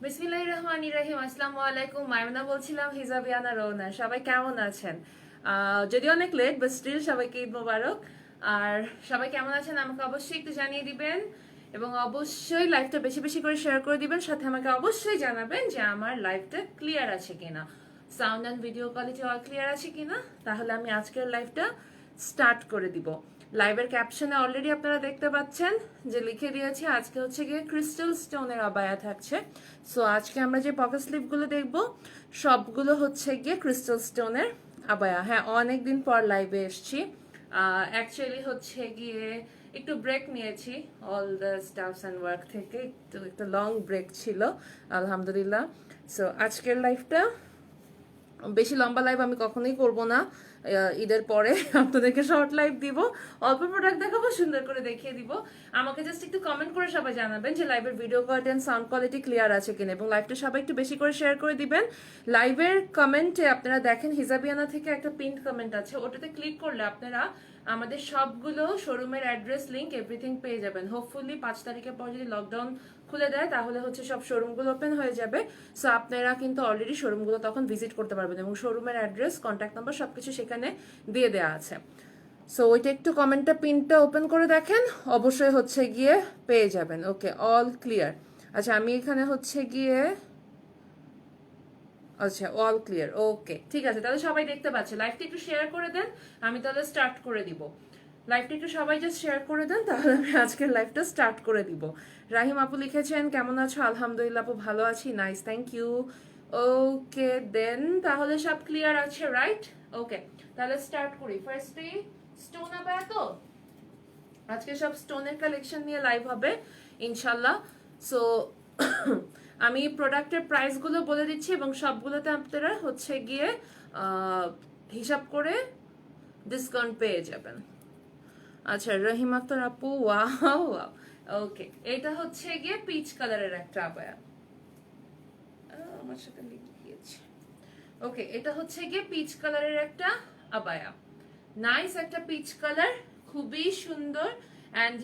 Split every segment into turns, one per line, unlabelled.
বিসমিল্লাহির রহমানির রহিম। আসসালামু আলাইকুম। মাইমুনা বলছিলাম, হিজাবিয়ানা রওনা। সবাই কেমন আছেন? যদিও অনেক লেট, বাট স্টিল সবাইকে ঈদ মোবারক। আর সবাই কেমন আছেন আমাকে অবশ্যই একটু জানিয়ে দিবেন, এবং অবশ্যই লাইভটা বেশি বেশি করে শেয়ার করে দিবেন। সাথে আমাকে অবশ্যই জানাবেন যে আমার লাইভটা ক্লিয়ার আছে কিনা, sound and video quality all clear আছে কিনা। তাহলে আমি আজকের লাইভটা স্টার্ট করে দিব। লাইভের ক্যাপশনে অলরেডি আপনারা দেখতে পাচ্ছেন যে লিখে দিয়েছি আজকে হচ্ছে গিয়ে ক্রিস্টাল স্টোনের আবায়া থাকছে। সো আজকে আমরা যে পকেট স্লিপগুলো দেখব সবগুলো হচ্ছে গিয়ে ক্রিস্টাল স্টোনের আবায়া। হ্যাঁ, অনেকদিন পর লাইভে এসছি। অ্যাকচুয়ালি হচ্ছে গিয়ে একটু ব্রেক নিয়েছি all the stuffs and work থেকে, একটু লং ব্রেক ছিল আলহামদুলিল্লাহ। সো আজকের লাইভটা বেশি লম্বা লাইভ আমি কখনোই করব না। ঈদের পরে আপনাদেরকে শর্ট লাইভ দিব, অল্প প্রোডাক্ট দেখাবো, সুন্দর করে দেখিয়ে দিব। আমাকে জাস্ট একটু কমেন্ট করে সবাই জানাবেন যে লাইভের video quality and sound quality clear আছে কিনা, এবং লাইভটা সবাই একটু বেশি করে শেয়ার করে দিবেন। লাইভের কমেন্টে আপনারা দেখেন হিজাবিয়ানা থেকে একটা পিন কমেন্ট আছে, ওটাতে ক্লিক করলে আপনারা আমাদের সবগুলো শোরুমের অ্যাড্রেস, লিংক, এভরিথিং পেয়ে যাবেন। হোপফুলি 5 তারিখের পর যদি লকডাউন খুলে দেয় তাহলে হচ্ছে সব শোরুমগুলো ওপেন হয়ে যাবে। সো আপনারা কিন্তু অলরেডি শোরুমগুলো তখন ভিজিট করতে পারবেন, এবং শোরুমের অ্যাড্রেস, কন্ট্যাক্ট নাম্বার সবকিছু সেখানে দিয়ে দেওয়া আছে। সো ওইটা একটু কমেন্টটা পিনটা ওপেন করে দেখেন, অবশ্যই হচ্ছে গিয়ে পেয়ে যাবেন। ওকে, অল ক্লিয়ার। আচ্ছা, আমি এখানে হচ্ছে গিয়ে আচ্ছা অল ক্লিয়ার। ওকে, ঠিক আছে, তাহলে সবাই দেখতে পাচ্ছে। লাইভটা একটু শেয়ার করে দেন, আমি তাহলে স্টার্ট করে দিব। লাইভটা একটু সবাই জাস্ট শেয়ার করে দেন, তাহলে আমি আজকের লাইভটা স্টার্ট করে দিব। রাহিম আপু লিখেছেন কেমন আছো? আলহামদুলিল্লাহ আপু, ভালো আছি। Nice, thank you. Okay then, তাহলে সব ক্লিয়ার আছে, রাইট? ওকে, তাহলে স্টার্ট করি। ফার্স্টে স্টোন আবায়া তো আজকে সব স্টোনের কালেকশন নিয়ে লাইভ হবে ইনশাল্লাহ। সো আমি প্রোডাক্টের প্রাইসগুলো বলে দিচ্ছি, এবং সবগুলোতে আপনারা হচ্ছে গিয়ে হিসাব করে ডিসকাউন্ট পেয়ে যাবেন। আচ্ছা, রহিম আক্তার আপু, ওয়াও ওয়াও। ওকে, এটা হচ্ছে গিয়ে পিচ কালারের একটা আবায়া, আমার সাথে লিখে দিয়েছি। ওকে, এটা হচ্ছে গিয়ে পিচ কালারের একটা আবায়া, নাইস একটা পিচ কালার, খুবই সুন্দর। অ্যান্ড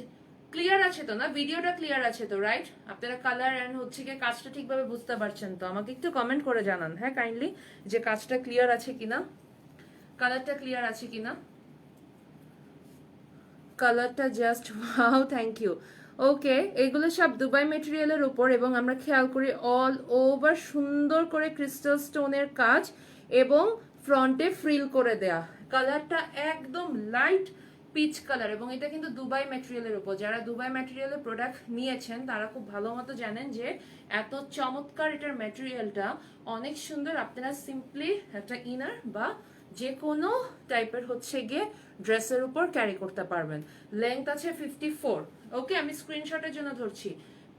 ক্লিয়ার আছে তো না? ভিডিওটা ক্লিয়ার আছে তো, রাইট? আপনারা কালার অ্যান্ড হচ্ছে গিয়ে কাজটা ঠিকভাবে বুঝতে পারছেন তো? আমাকে একটু কমেন্ট করে জানান, হ্যাঁ, কাইন্ডলি, যে কাজটা ক্লিয়ার আছে কিনা, কালারটা ক্লিয়ার আছে কিনা। কালারটা জাস্ট ওয়াও, থ্যাংক ইউ। ওকে, এগুলো সব দুবাই মেটেরিয়ালের উপর, এবং আমরা খেয়াল করি অল ওভার সুন্দর করে ক্রিস্টাল স্টোনের কাজ, এবং ফ্রন্টে ফ্রিল করে দেয়া। কালারটা একদম লাইট পিচ কালার, এবং এটা কিন্তু দুবাই ম্যাটেরিয়ালের উপর। যারা দুবাই ম্যাটেরিয়ালের প্রোডাক্ট নিয়েছেন তারা খুব ভালো মতো জানেন যে এত চমৎকার এটার ম্যাটেরিয়ালটা, অনেক সুন্দর। আপনারা সিম্পলি একটা ইনার বা যে কোনো টাইপের হচ্ছে গিয়ে ড্রেসের উপর ক্যারি করতে পারবেন। লেন্থ আছে 54। ওকে, আমি স্ক্রিনশটের জন্য ধরছি।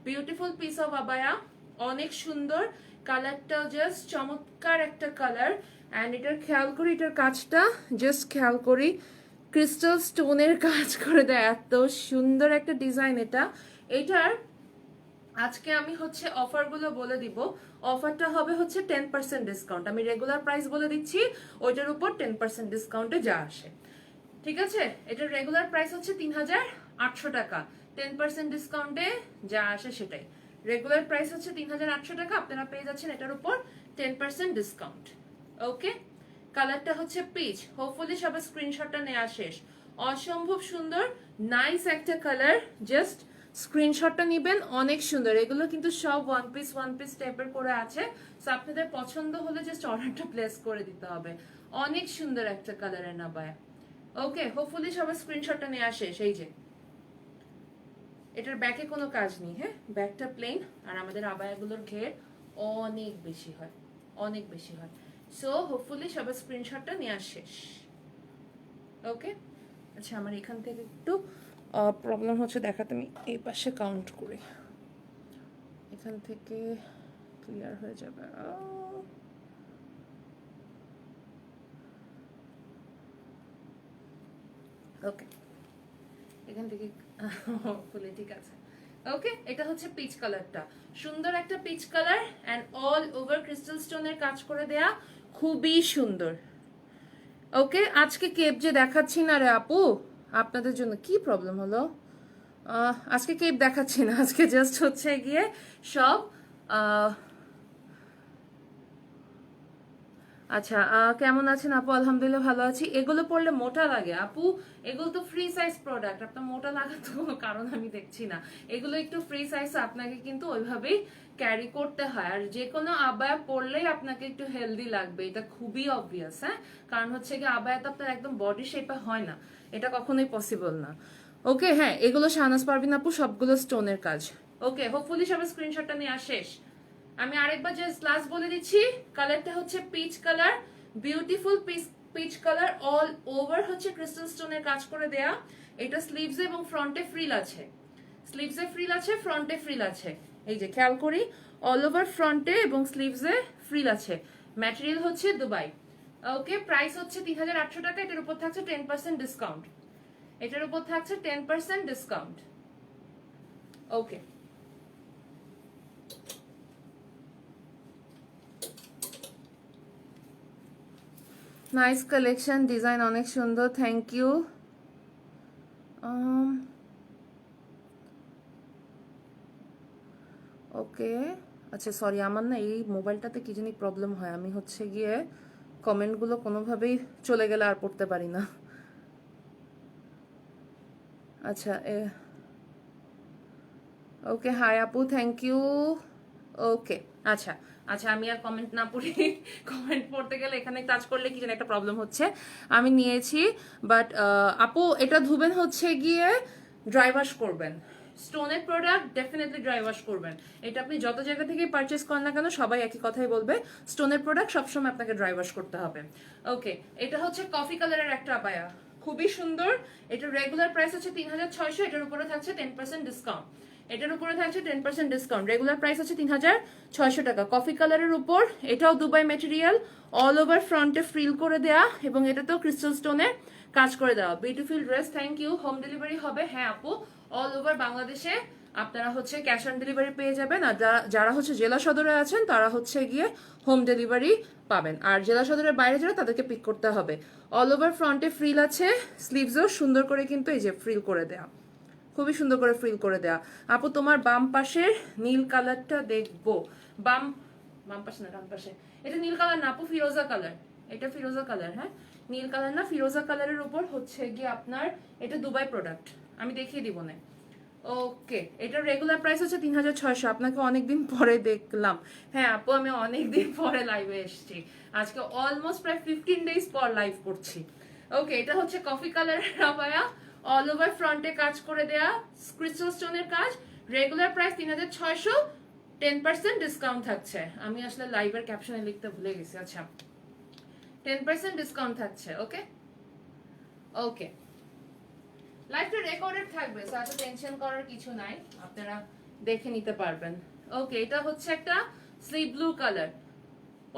বিউটিফুল পিস অফ আবায়া, অনেক সুন্দর। কালারটাও জাস্ট চমৎকার একটা কালার। অ্যান্ড এটার খেয়াল করি, এটার কাজটা জাস্ট খেয়াল করি, ক্রিস্টাল স্টোনের কাজ করে দেয়। এত সুন্দর একটা ডিজাইন এটা। এটার আজকে আমি হচ্ছে অফারগুলো বলে দিব। অফারটা হবে হচ্ছে 10% ডিসকাউন্ট। আমি রেগুলার প্রাইস বলে দিচ্ছি, ওইটার উপর 10% ডিসকাউন্টে যা আসে, ঠিক আছে? এটার রেগুলার প্রাইস হচ্ছে 3800 টাকা, 10% ডিসকাউন্টে যা আসে সেটাই। রেগুলার প্রাইস হচ্ছে 3800 টাকা, আপনারা পেয়ে যাচ্ছেন এটার উপর 10% ডিসকাউন্ট। ওকে, কালারটা হচ্ছে পিচ। হোপফুলি সবার স্ক্রিনশটটা নেওয়া শেষ। অসম্ভব সুন্দর, নাইস একটা কালার, জাস্ট স্ক্রিনশটটা নিবেন, অনেক সুন্দর। এগুলো কিন্তু সব ওয়ান পিস টাইপের করে আছে। সো আপনাদের পছন্দ হলে জাস্ট অর্ডারটা প্লেস করে দিতে হবে। অনেক সুন্দর একটা কালারের নাবায়া। ওকে, হোপফুলি সবার স্ক্রিনশটটা নেওয়া শেষ। এই যে এটার ব্যাকে কোনো কাজ নেই, হ্যাঁ, ব্যাকটা প্লেন। আর আমাদের আবায়াগুলোর ঘের অনেক বেশি হয়, অনেক বেশি হয়। সো হোপফুলি সবার স্ক্রিনশটটা নেওয়া শেষ। ওকে, আচ্ছা, আমার এখান থেকে একটু প্রবলেম হচ্ছে দেখাতে, আমি এই পাশে কাউন্ট করি, এখান থেকে ক্লিয়ার হয়ে যাবে। ওকে, এখান থেকে ফুলে ঠিক আছে। ওকে, এটা হচ্ছে পিচ কালারটা, সুন্দর একটা peach colour, and all over crystal স্টোনের কাজ করে দেয়া, খুবই সুন্দর। ওকে, আজকে কেপ যে দেখাচ্ছি না রে আপু, আপনাদের জন্য কি প্রবলেম হলো? আজকে কেপ দেখাচ্ছি না, আজকে জাস্ট হচ্ছে গিয়ে সব আচ্ছা, কেমন আছেন আপু? আলহামদুলিল্লাহ ভালো আছি। এগুলো পড়লে মোটা লাগে আপু, এগুলো তো ফ্রি সাইজ প্রোডাক্ট, আপনার মোটা লাগার তো কোনো কারণ আমি দেখছি না। এগুলো একটু ফ্রি সাইজ, আপনাকে কিন্তু ওইভাবেই ক্যারি করতে হয়। আর যে কোনো আবায়া পরলেই আপনাকে একটু হেলদি লাগবে, এটা খুবই অবভিয়াস। হ্যাঁ, কারণ হচ্ছে কি আবায়া তো আপনার একদম বডি শেপে হয় না, এটা কখনোই পসিবল না। ওকে, হ্যাঁ, এগুলো শাহনাজ পারভিন আপু, সবগুলো স্টোনের কাজ। ওকে, হোপফুলি সবার স্ক্রিনশটটা নেওয়া শেষ। আমি আরেকবার জাস্ট লাস্ট বলে দিচ্ছি, কালারটা হচ্ছে peach colour, beautiful peach colour, all over হচ্ছে ক্রিস্টাল স্টোনের কাজ করে দেয়া। এটা স্লিভসে এবং ফ্রন্টে ফ্রিল আছে, স্লিভসে ফ্রিল আছে, ফ্রন্টে ফ্রিল আছে। এই যে খেয়াল করি, অল ওভার ফ্রন্টে এবং স্লিভসে ফ্রিল আছে। ম্যাটেরিয়াল হচ্ছে দুবাই। ওকে, প্রাইস হচ্ছে 3800 টাকা। এটার উপর থাকছে 10% ডিসকাউন্ট, এটার উপর থাকছে 10% ডিসকাউন্ট। ওকে, নাইস কালেকশন, ডিজাইন অনেক সুন্দর, থ্যাংক ইউ। ওকে, আচ্ছা সরি, আমার না এই মোবাইলটাতে কি জানি প্রবলেম হয়, আমি হচ্ছে গিয়ে কমেন্টগুলো কোনোভাবেই চলে গেলে আর পড়তে পারি না। আচ্ছা, ওকে, হাই আপু, থ্যাংক ইউ। ওকে, আচ্ছা আচ্ছা, আমি আর কমেন্ট না পড়ি, কমেন্ট পড়তে গেলে এখানে টাচ করলে কি যেন একটা প্রবলেম হচ্ছে। আমি নিয়েছি, বাট আপু এটা ধুবেন হচ্ছে গিয়ে ড্রাই ওয়াশ করবেন। স্টোনের প্রোডাক্ট ডেফিনেটলি ড্রাই ওয়াশ করবেন। এটা আপনি যত জায়গা থেকে পারচেস করেন না কেন সবাই একই কথাই বলবে, স্টোনের প্রোডাক্ট সবসময় আপনাকে ড্রাই ওয়াশ করতে হবে। ওকে, এটা হচ্ছে কফি কালারের একটা আবায়া, খুবই সুন্দর। এটা রেগুলার প্রাইস হচ্ছে 3600, এটার উপরে থাকছে 10% ডিসকাউন্ট। এটার উপরে থাকছে 10% ডিসকাউন্ট, রেগুলার প্রাইস হচ্ছে 3600 টাকা। কফি কালারের উপর, এটাও দুবাই ম্যাটেরিয়াল, অল ওভার ফ্রন্টে ফ্রিল করে দেয়া এবং এটাতেও ক্রিস্টাল স্টোনের কাজ করে দেওয়া। Beautiful dress, thank you. Home delivery হবে? হ্যাঁ আপু, অল ওভার বাংলাদেশে আপনারা হচ্ছে ক্যাশ অন ডেলিভারি পেয়ে যাবেন। আর যারা হচ্ছে জেলা সদরে আছেন তারা হচ্ছে গিয়ে হোম ডেলিভারি পাবেন, আর জেলা সদরের বাইরে যারা তাদেরকে পিক করতে হবে। অল ওভার ফ্রন্টে ফ্রিল আছে, স্লিভসও সুন্দর করে কিন্তু এই যে ফ্রিল করে দেয়া, খুবই সুন্দর করে ফ্রিল করে দেয়া। আপু তোমার বাম পাশের নীল কালারটা দেখবো। বাম বাম পাশে না, ডান পাশে। এটা নীল কালার না আপু, ফিরোজা কালার। এটা ফিরোজা কালার, হ্যাঁ, নীল কালার না, ফিরোজা কালারের উপর হচ্ছে গিয়ে আপনার এটা দুবাই প্রোডাক্ট, আমি দেখিয়ে দিব না। ওকে, এটার রেগুলার প্রাইস হচ্ছে 3600। আপনাকে অনেকদিন পরে দেখলাম। হ্যাঁ আপু, আমি অনেকদিন পরে লাইভে এসেছি, আজকে অলমোস্ট প্রায় 15 ডেজ পর লাইভ করছি। ওকে, এটা হচ্ছে কফি কালারের আবায়া, অল ওভার ফ্রন্টে কাজ করে দেয়া, ক্রিস্টাল স্টোনের কাজ, রেগুলার প্রাইস 3600, 10% ডিসকাউন্ট থাকছে। আমি আসলে লাইভের ক্যাপশনে লিখতে ভুলে গেছি। আচ্ছা, 10% ডিসকাউন্ট থাকছে। ওকে ওকে, লাইভটা রেকর্ডেড থাকবে, সো এত টেনশন করার কিছু নাই, আপনারা দেখে নিতে পারবেন। ওকে, এটা হচ্ছে একটা C blue colour,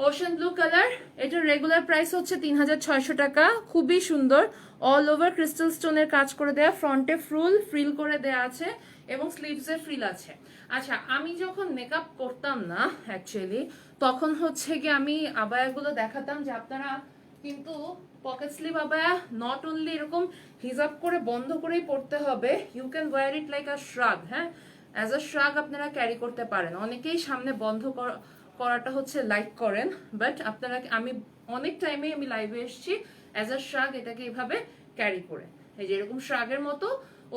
ocean blue colour. এটার রেগুলার প্রাইস হচ্ছে 3600 টাকা, খুবই সুন্দর, অল ওভার ক্রিস্টাল স্টোনের কাজ করে দেয়া, ফ্রন্টে ফ্রিল করে দেয়া আছে এবং স্লিভসে ফ্রিল আছে। আচ্ছা, আমি যখন মেকআপ করতাম না অ্যাকচুয়ালি, তখন হচ্ছে কি আমি আবায়াগুলো দেখাতাম যে আপনারা কিন্তু পকেট স্লিভ আবায়া নট অনলি এরকম হিজাব করে বন্ধ করেই পড়তে হবে, you can wear it like a shrug. হ্যাঁ, অ্যাজ আ শ্রাগ আপনারা ক্যারি করতে পারেন। অনেকেই সামনে বন্ধ করাটা হচ্ছে লাইক করেন, বাট আপনারা, আমি অনেক টাইমে আমি লাইভে এসেছি অ্যাজ আ শ্রাগ এটাকে এইভাবে ক্যারি করে, এই যে এরকম শ্রাগের মতো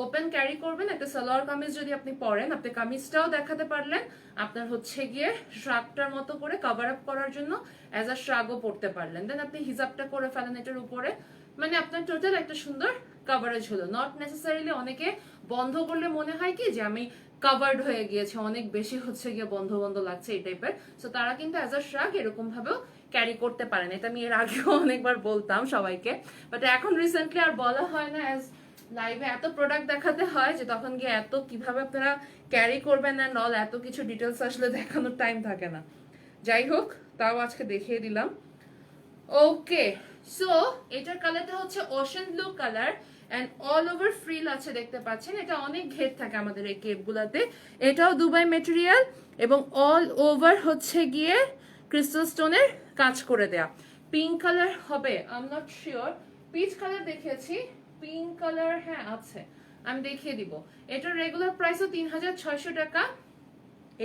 ওপেন ক্যারি করবেন। একটা সালোয়ার কামিজ যদি আপনি পরেন, আপনি কামিজটাও দেখাতে পারলেন, আপনার হচ্ছে গিয়ে শ্রাগটার মতো করে কভার আপ করার জন্য অ্যাজ আ শ্রাগও পড়তে পারলেন, দেন আপনি হিজাবটা করে ফেলেন এটার উপরে, মানে আপনার টোটাল একটা সুন্দর কভারেজ হলো। নট নেসেসারিলি অনেকে বন্ধ করলে মনে হয় কি যে আমি কাভার্ড হয়ে গিয়েছে, অনেক বেশি হচ্ছে গিয়ে বন্ধ বন্ধ লাগছে এই টাইপের, সো তারা কিন্তু অ্যাজ আ শ্রাগ এরকম ভাবেও ক্যারি করতে পারেন। এটা আমি এর আগেও অনেকবার বলতাম সবাইকে, বাট এখন রিসেন্টলি আর বলা হয় না, অ্যাজ লাইভে এত প্রোডাক্ট দেখাতে হয় যে তখন গিয়ে এত কিভাবে আপনারা ক্যারি করবেন অ্যান্ড অল এত কিছু ডিটেলস আসলে দেখানোর টাইম থাকে না। যাই হোক, তাও আজকে দেখিয়ে দিলাম। ওকে, সো এটার কালারটা হচ্ছে ocean blue colour and all over frill আছে, দেখতে পাচ্ছেন। এটা অনেক ঘের থাকে আমাদের এই কেপগুলাতে। এটাও দুবাই মেটেরিয়াল এবং অল ওভার হচ্ছে গিয়ে ক্রিস্টাল স্টোনের কাজ করে দেয়া। পিঙ্ক কালার হবে, I am not sure, peach colour দেখেছি, পিঙ্ক কালার হ্যাঁ আছে, আমি দেখিয়ে দিব। এটার রেগুলার প্রাইসও 3600 টাকা।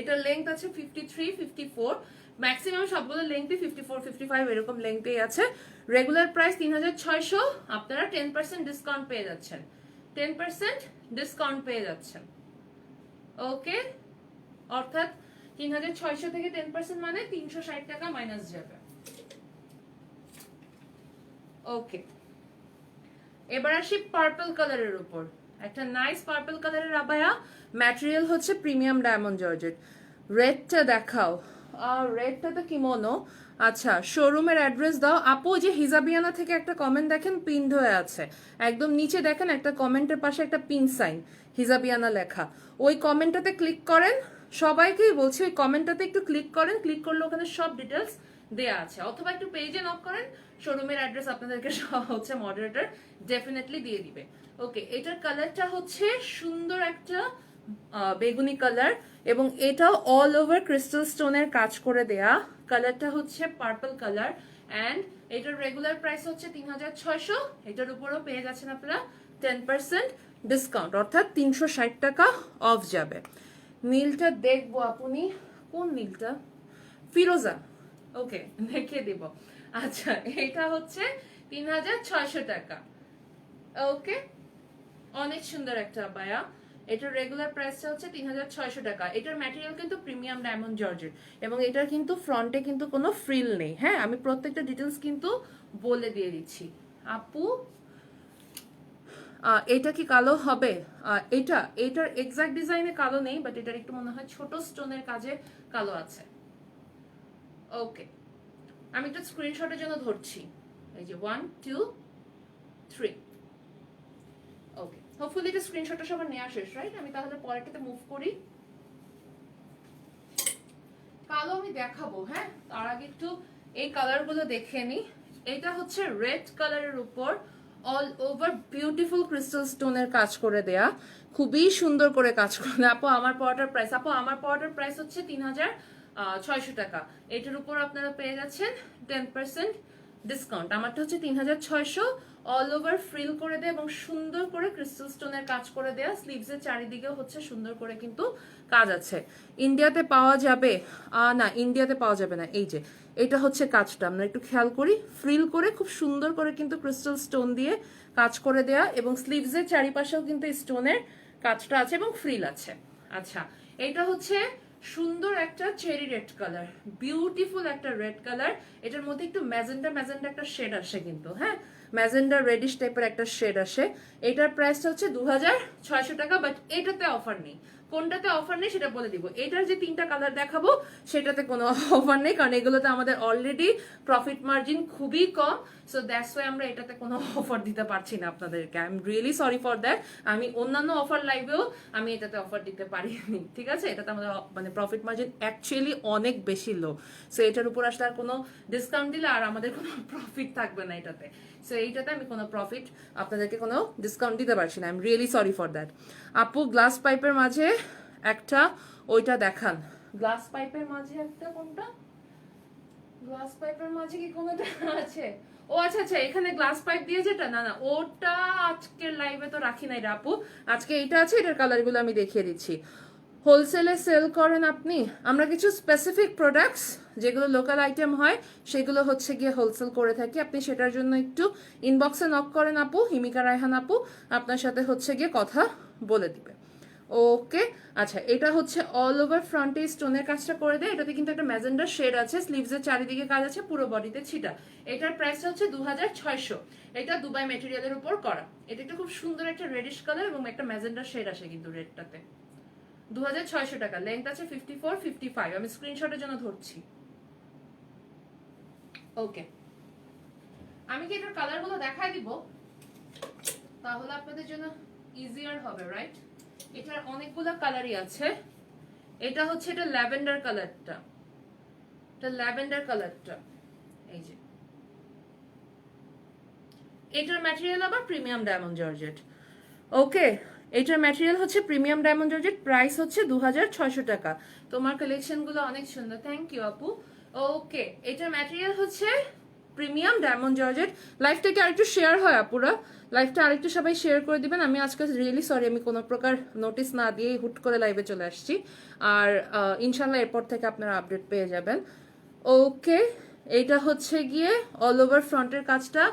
এটার লেন্থ আছে 53, 54, ম্যাক্সিমাম সবগুলো লেংথই 54-55 এরকম লেংথেই আছে। রেগুলার প্রাইস 3600, আপনারা 10% ডিসকাউন্ট পেয়ে যাচ্ছেন, 10% ডিসকাউন্ট পেয়ে যাচ্ছেন। ওকে, অর্থাৎ 3600 থেকে 10% মানে 360 টাকা মাইনাস যাবে। ওকে, এবার আসি পার্পল কালারের উপর, একটা নাইস পার্পল কালারের আবায়া, ম্যাটেরিয়াল হচ্ছে প্রিমিয়াম ডায়মন্ড জর্জেট। রেডটা দেখাও, রেডটা তো কিমোনো। আচ্ছা, শোরুমের অ্যাড্রেস দাও আপু। যে হিজাবিয়ানা থেকে একটা কমেন্ট দেখেন পিনড হয়ে আছে, একদম নিচে দেখেন একটা কমেন্টের পাশে একটা পিন সাইন হিজাবিয়ানা লেখা, ওই কমেন্টটাতে ক্লিক করেন। সবাইকেই বলছি ওই কমেন্টটাতে একটু ক্লিক করেন, ক্লিক করলে ওখানে সব ডিটেলস দেয়া আছে, অথবা একটু পেজে নক করেন, শোরুমের অ্যাড্রেস আপনাদেরকে হচ্ছে মডারেটর ডেফিনেটলি দিয়ে দিবে। ওকে, এটার কালারটা হচ্ছে সুন্দর একটা বেগুনি কালার, এবং এটাও অল ওভার ক্রিস্টাল স্টোনের কাজ করে দেয়া। কালারটা হচ্ছে পার্পল কালার, অ্যান্ড এটার রেগুলার প্রাইস হচ্ছে 3600, এটার উপরও পেয়ে যাচ্ছেন আপনারা 10% ডিসকাউন্ট, অর্থাৎ 360 টাকা অফ যাবে। নীলটা দেখবো আপনি, কোন নীলটা? ফিরোজা, ওকে দেখে দিব। আচ্ছা, এটা হচ্ছে 3600 টাকা। ওকে, অনেক সুন্দর একটা আবায়া। এটার রেগুলার প্রাইসটা হচ্ছে 3600 টাকা। এটার ম্যাটেরিয়াল কিন্তু প্রিমিয়াম ডায়মন্ড জর্জেট, এবং এটার কিন্তু ফ্রন্টে কিন্তু কোনো ফ্রিল নেই। হ্যাঁ, আমি প্রত্যেকটা ডিটেলস কিন্তু বলে দিয়ে দিচ্ছি। আপু, এটা কি কালো হবে? এটার এক্সাক্ট ডিজাইনে কালো নেই, বাট এটার একটু মনে হয় ছোট স্টোনের কাজে কালো আছে। ওকে, আমি একটা স্ক্রিনশটের জন্য ধরছি, এই যে 1 2 3। ওকে, হোপফুলি এটা স্ক্রিনশটটা সবার নেওয়া শেষ, রাইট? আমি তাহলে পরেরটাতে মুভ করি। কালো আমি দেখাবো, হ্যাঁ, তার আগে একটু এই কালারগুলো দেখে নি। এটা হচ্ছে রেড কালারের উপর অল ওভার বিউটিফুল ক্রিস্টাল স্টোনের কাজ করে দেয়া, খুবই সুন্দর করে কাজ করে দেয়া। আপু আমার পাওয়াটার প্রাইস, আপু আমার পাওয়াটার প্রাইস হচ্ছে 3600 টাকা। এটার উপর আপনারা পেয়ে যাচ্ছেন 10% ডিসকাউন্ট। আমারটা হচ্ছে 3600, অল ওভার ফ্রিল করে দেয় এবং সুন্দর করে ক্রিস্টাল স্টোনের কাজ করে দেয়া। স্লিভসের চারিদিকেও হচ্ছে সুন্দর করে কিন্তু কাজ আছে। ইন্ডিয়াতে পাওয়া যাবে? না, ইন্ডিয়াতে পাওয়া যাবে না। এই যে এটা হচ্ছে কাজটা, আমরা একটু খেয়াল করি, ফ্রিল করে খুব সুন্দর করে কিন্তু ক্রিস্টাল স্টোন দিয়ে কাজ করে দেয়া, এবং স্লিভসের চারিপাশেও কিন্তু স্টোনের কাজটা আছে এবং ফ্রিল আছে। আচ্ছা, এটা হচ্ছে সুন্দর একটা চেরি রেড কালার, বিউটিফুল একটা রেড কালার। এটার মধ্যে একটু ম্যাজেন্ডা ম্যাজেন্ডা একটা শেড আসে কিন্তু, হ্যাঁ, ম্যাজেন্ডা রেডিশ টাইপের একটা শেড আসে। এটার প্রাইসটা হচ্ছে 2600 টাকা, বাট এটাতে অফার নেই। কোনটাতে অফার নেই সেটা বলে দিব। এটার যে 3টা কালার দেখাবো সেটাতে কোনো অফার নেই, কারণ এগুলোতে আমাদের অলরেডি প্রফিট মার্জিন খুবই কম। সো দ্যাটস ওয়াই আমরা এটাতে কোনো অফার দিতে পারছি না আপনাদেরকে। I am really sorry for that. আমি অন্যান্য অফার লাইভেও আমি এটাতে অফার দিতে পারিনি, ঠিক আছে? এটাতে আমাদের মানে প্রফিট মার্জিন অ্যাকচুয়ালি অনেক বেশি লো। সো এটার উপর আসলে আর কোনো ডিসকাউন্ট দিলে আর আমাদের কোনো প্রফিট থাকবে না এটাতে। সো এইটাতে আমি কোনো প্রফিট আপনাদেরকে কোনো ডিসকাউন্ট দিতে পারছি না। I am really sorry for that. আপু গ্লাস পাইপের মাঝে একটা, ওইটা দেখান। গ্লাস পাইপের মাঝে একটা, কোনটা? গ্লাস পাইপের মাঝে কি কোনটা আছে? ও আচ্ছা আচ্ছা, এখানে গ্লাস পাইপ দিয়ে যেটা, না না ওটা আজকের লাইভে তো রাখি নাই রে আপু। আজকে এইটা আছে, এটার কালারগুলো আমি দেখিয়ে দিচ্ছি। হোলসেলে সেল করেন আপনি? আমরা কিছু স্পেসিফিক প্রোডাক্টস যেগুলো লোকাল আইটেম হয় সেগুলো হচ্ছে গিয়ে হোলসেল করে থাকি। আপনি সেটার জন্য একটু ইনবক্সে নক করেন আপু, হিমিকা রায়হান আপু আপনার সাথে হচ্ছে গিয়ে কথা বলে দিবে। ওকে, আচ্ছা, এটা হচ্ছে অল ওভার ফ্রন্টে স্টোনের কাজটা করে দেয়। এটাতে কিন্তু একটা ম্যাজেন্ডার শেড আছে, স্লিভসের চারিদিকে কাজ আছে, পুরো বডিতে ছিটা। এটার প্রাইসটা হচ্ছে 2600। এটা দুবাই মেটেরিয়ালের উপর করা। এটা একটা খুব সুন্দর একটা রেডিশ কালার এবং একটা ম্যাজেন্ডার শেড আসে কিন্তু রেডটাতে। 2600 টাকা, লেন্থ আছে 54-55। আমি স্ক্রিনশটের জন্য ধরছি। ওকে, আমি কি এটার কালারগুলো দেখাই দিব, তাহলে আপনাদের জন্য ইজিয়ার হবে, রাইট? এটার অনেকগুলো কালারই আছে। এটা হচ্ছে এটা ল্যাভেন্ডার কালারটা, এটা ল্যাভেন্ডার কালারটা, এই যে এটার ম্যাটেরিয়াল আবার প্রিমিয়াম ডায়মন্ড জর্জেট। ওকে, এটার ম্যাটেরিয়াল হচ্ছে প্রিমিয়াম ডায়মন্ড জর্জেট, প্রাইস হচ্ছে 2600 টাকা। তোমার কালেকশনগুলো অনেক সুন্দর, থ্যাংক ইউ আপু। ওকে, এটার ম্যাটেরিয়াল হচ্ছে প্রিমিয়াম ডায়মন্ড জর্জেট। লাইফটাকে আরেকটু শেয়ার হয় আপুরা, লাইভটা আরেকটু সবাই শেয়ার করে দিবেন। আমি আজকে রিয়েলি সরি, আমি কোনো প্রকার নোটিস না দিয়ে হুট করে লাইভে চলে আসছি। আর ইনশাল্লাহ এরপর থেকে আপনারা আপডেট পেয়ে যাবেন। ওকে, এটা হচ্ছে গিয়ে অল ওভার ফ্রন্টের কাজটা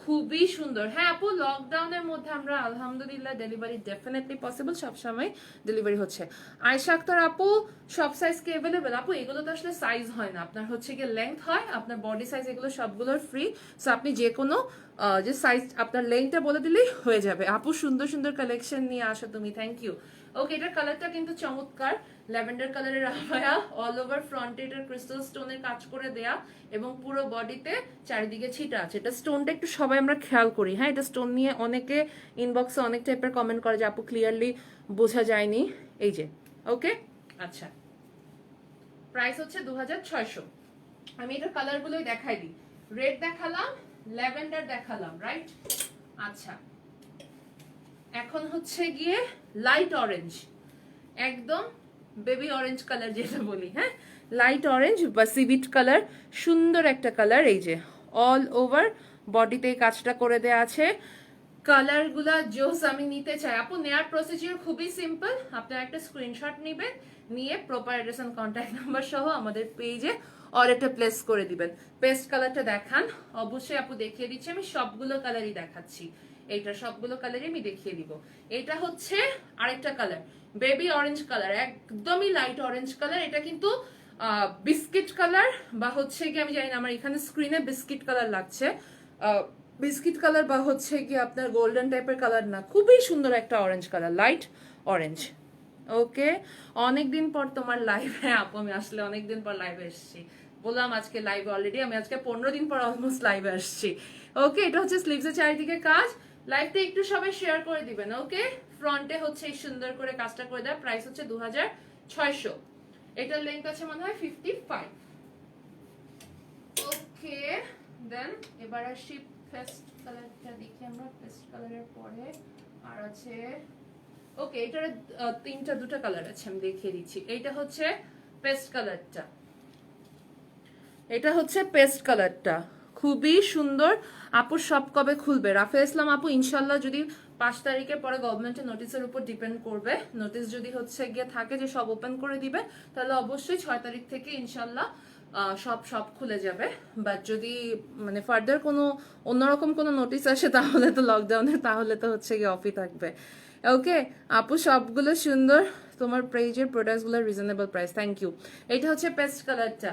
খুবই সুন্দর। হ্যাঁ আপু, লকডাউনের মধ্যে আমরা আলহামদুলিল্লাহ ডেলিভারি ডেফিনেটলি পসিবল, সবসময় ডেলিভারি হচ্ছে। আয়শা আক্তার আপু, সব সাইজ কি অ্যাভেলেবেল? আপু এগুলো তো আসলে সাইজ হয় না, আপনার হচ্ছে গিয়ে লেন্থ হয়, আপনার বডি সাইজ, এগুলো সবগুলোর ফ্রি। সো আপনি যে কোনো যে সাইজ আপনার লেন্থটা বলে দিলেই হয়ে যাবে। আপু সুন্দর সুন্দর কালেকশন নিয়ে আসো তুমি, থ্যাংক ইউ। ওকে, এটার কালারটা কিন্তু চমৎকার, ল্যাভেন্ডার কালারের আভায়া, অল ওভার ফ্রন্টে এটার ক্রিস্টাল স্টোনের কাজ করে দেয়া এবং পুরো বডিতে চারিদিকে ছিটা আছে। এটা স্টোনটা একটু সবাই আমরা খেয়াল করি, হ্যাঁ এটা স্টোন নিয়ে অনেকে ইনবক্সে অনেক টাইপের কমেন্ট করে যে আপু ক্লিয়ারলি বোঝা যায়নি, এই যে। ওকে, আচ্ছা, প্রাইস হচ্ছে 2600। আমি এটার কালারগুলোই দেখাই দিই, রেড দেখালাম, ল্যাভেন্ডার দেখালাম, রাইট? আচ্ছা, এখন হচ্ছে গিয়ে লাইট অরেঞ্জ, একদম বেবি অরেঞ্জ কালার যেটা বলি, হ্যাঁ লাইট অরেঞ্জ বা সিভিট কালার, সুন্দর একটা কালার। এই যে অল ওভার বডিতে কাজটা করে দেয়া আছে, কালারগুলা জোস। আমি নিতে চাই আপু, নেয়ার প্রসিজিওর খুবই সিম্পল, আপনারা একটা স্ক্রিনশট নেবেন, নিয়ে proper address and contact number সহ আমাদের পেজে অর্ডারটা প্লেস করে দিবেন। পেস্ট কালারটা দেখান, অবশ্যই আপু দেখিয়ে দিচ্ছি, আমি সবগুলো কালারই দেখাচ্ছি, এইটা সবগুলো কালারই আমি দেখিয়ে দিব। এটা হচ্ছে আরেকটা কালার, বেবি অরেঞ্জ কালার, একদমই লাইট অরেঞ্জ কালার। এটা কিন্তু বিস্কিট কালার বা হচ্ছে কি আমি জানি না, আমার এখানে স্ক্রিনে বিস্কিট কালার লাগছে, বিস্কিট কালার বা হচ্ছে কি আপনার গোল্ডেন টাইপের কালার না, খুবই সুন্দর একটা অরেঞ্জ কালার, লাইট অরেঞ্জ। ওকে, অনেকদিন পর তোমার লাইভে আপু, আমি আসলে অনেকদিন পর লাইভে এসেছি, বললাম আজকে লাইভে অলরেডি, আমি আজকে 15 দিন পর অলমোস্ট লাইভে আসছি। ওকে, এটা হচ্ছে স্লিভসের চারিদিকে কাজ, লাইভটা একটু সবাই শেয়ার করে দিবেন। ওকে, ফ্রন্টে হচ্ছে এই সুন্দর করে কাজটা করে দেয়, প্রাইস হচ্ছে 2600। এটার লেন্থ আছে মনে হয় 55। ওকে, দেন এবার আসি পেস্ট কালারটা দেখি আমরা, পেস্ট কালারের পরে আর আছে, ওকে এটার দুটো কালার আছে, আমি দেখিয়ে দিচ্ছি। এইটা হচ্ছে পেস্ট কালারটা, এটা হচ্ছে পেস্ট কালারটা, খুবই সুন্দর। আপু সব কবে খুলবে? রাফেল ইসলাম আপু, ইনশাল্লাহ যদি 5 তারিখের পরে গভর্নমেন্টের নোটিসের উপর ডিপেন্ড করবে, নোটিস যদি হচ্ছে গিয়ে থাকে যে সব ওপেন করে দিবে, তাহলে অবশ্যই 6 তারিখ থেকে ইনশাল্লাহ সব সব খুলে যাবে। বাট যদি মানে ফার্দার কোনো অন্যরকম কোনো নোটিস আসে তাহলে তো লকডাউনে, তাহলে তো হচ্ছে গিয়ে অফই থাকবে। ওকে আপু, সবগুলো সুন্দর, তোমার পেজের প্রোডাক্টসগুলো রিজনেবল প্রাইস, থ্যাংক ইউ। এটা হচ্ছে পেস্ট কালারটা,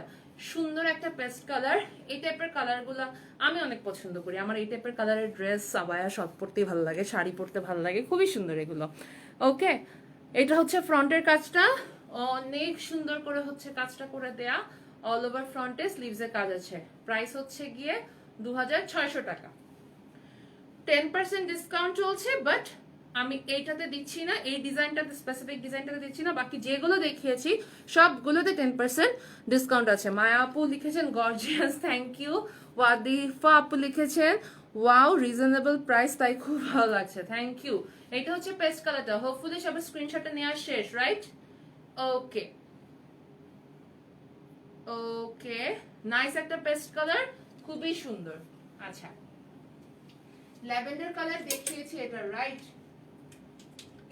সুন্দর একটা পেস্ট কালার। এই টাইপের কালারগুলো আমি অনেক পছন্দ করি, আমার এই টাইপের কালারের ড্রেস সাবায়া সব পরতেই ভালো লাগে, শাড়ি পরতে ভালো লাগে, খুবই সুন্দর এগুলো। ওকে, এটা হচ্ছে ফ্রন্টের কাজটা, অনেক সুন্দর করে হচ্ছে কাজটা করে দেয়া, অল ওভার ফ্রন্টে স্লিভসের কাজ আছে, প্রাইস হচ্ছে গিয়ে 2600 টাকা। 10% ডিসকাউন্ট চলছে, বাট আমি এইটাতে দিচ্ছি না, এই ডিজাইনটাতে, স্পেসিফিক ডিজাইনটাতে দিচ্ছি না, বাকি যেগুলো দেখিয়েছি সবগুলোতে 10% ডিসকাউন্ট আছে। মায়া আপু লিখেছেন গর্জিয়াস, থ্যাংক ইউ। ওয়াদিফা আপু লিখেছেন ওয়াও রিজনেবল প্রাইস, তাই খুব ভালো লাগছে, থ্যাংক ইউ। এটা হচ্ছে পেস্ট কালারটা, হোপফুলি সবার স্ক্রিনশটটা নেওয়া শেষ, রাইট? ওকে ওকে, নাইস একটা পেস্ট কালার, খুবই সুন্দর। আচ্ছা, ল্যাভেন্ডার কালার দেখিয়েছি এটা, রাইট?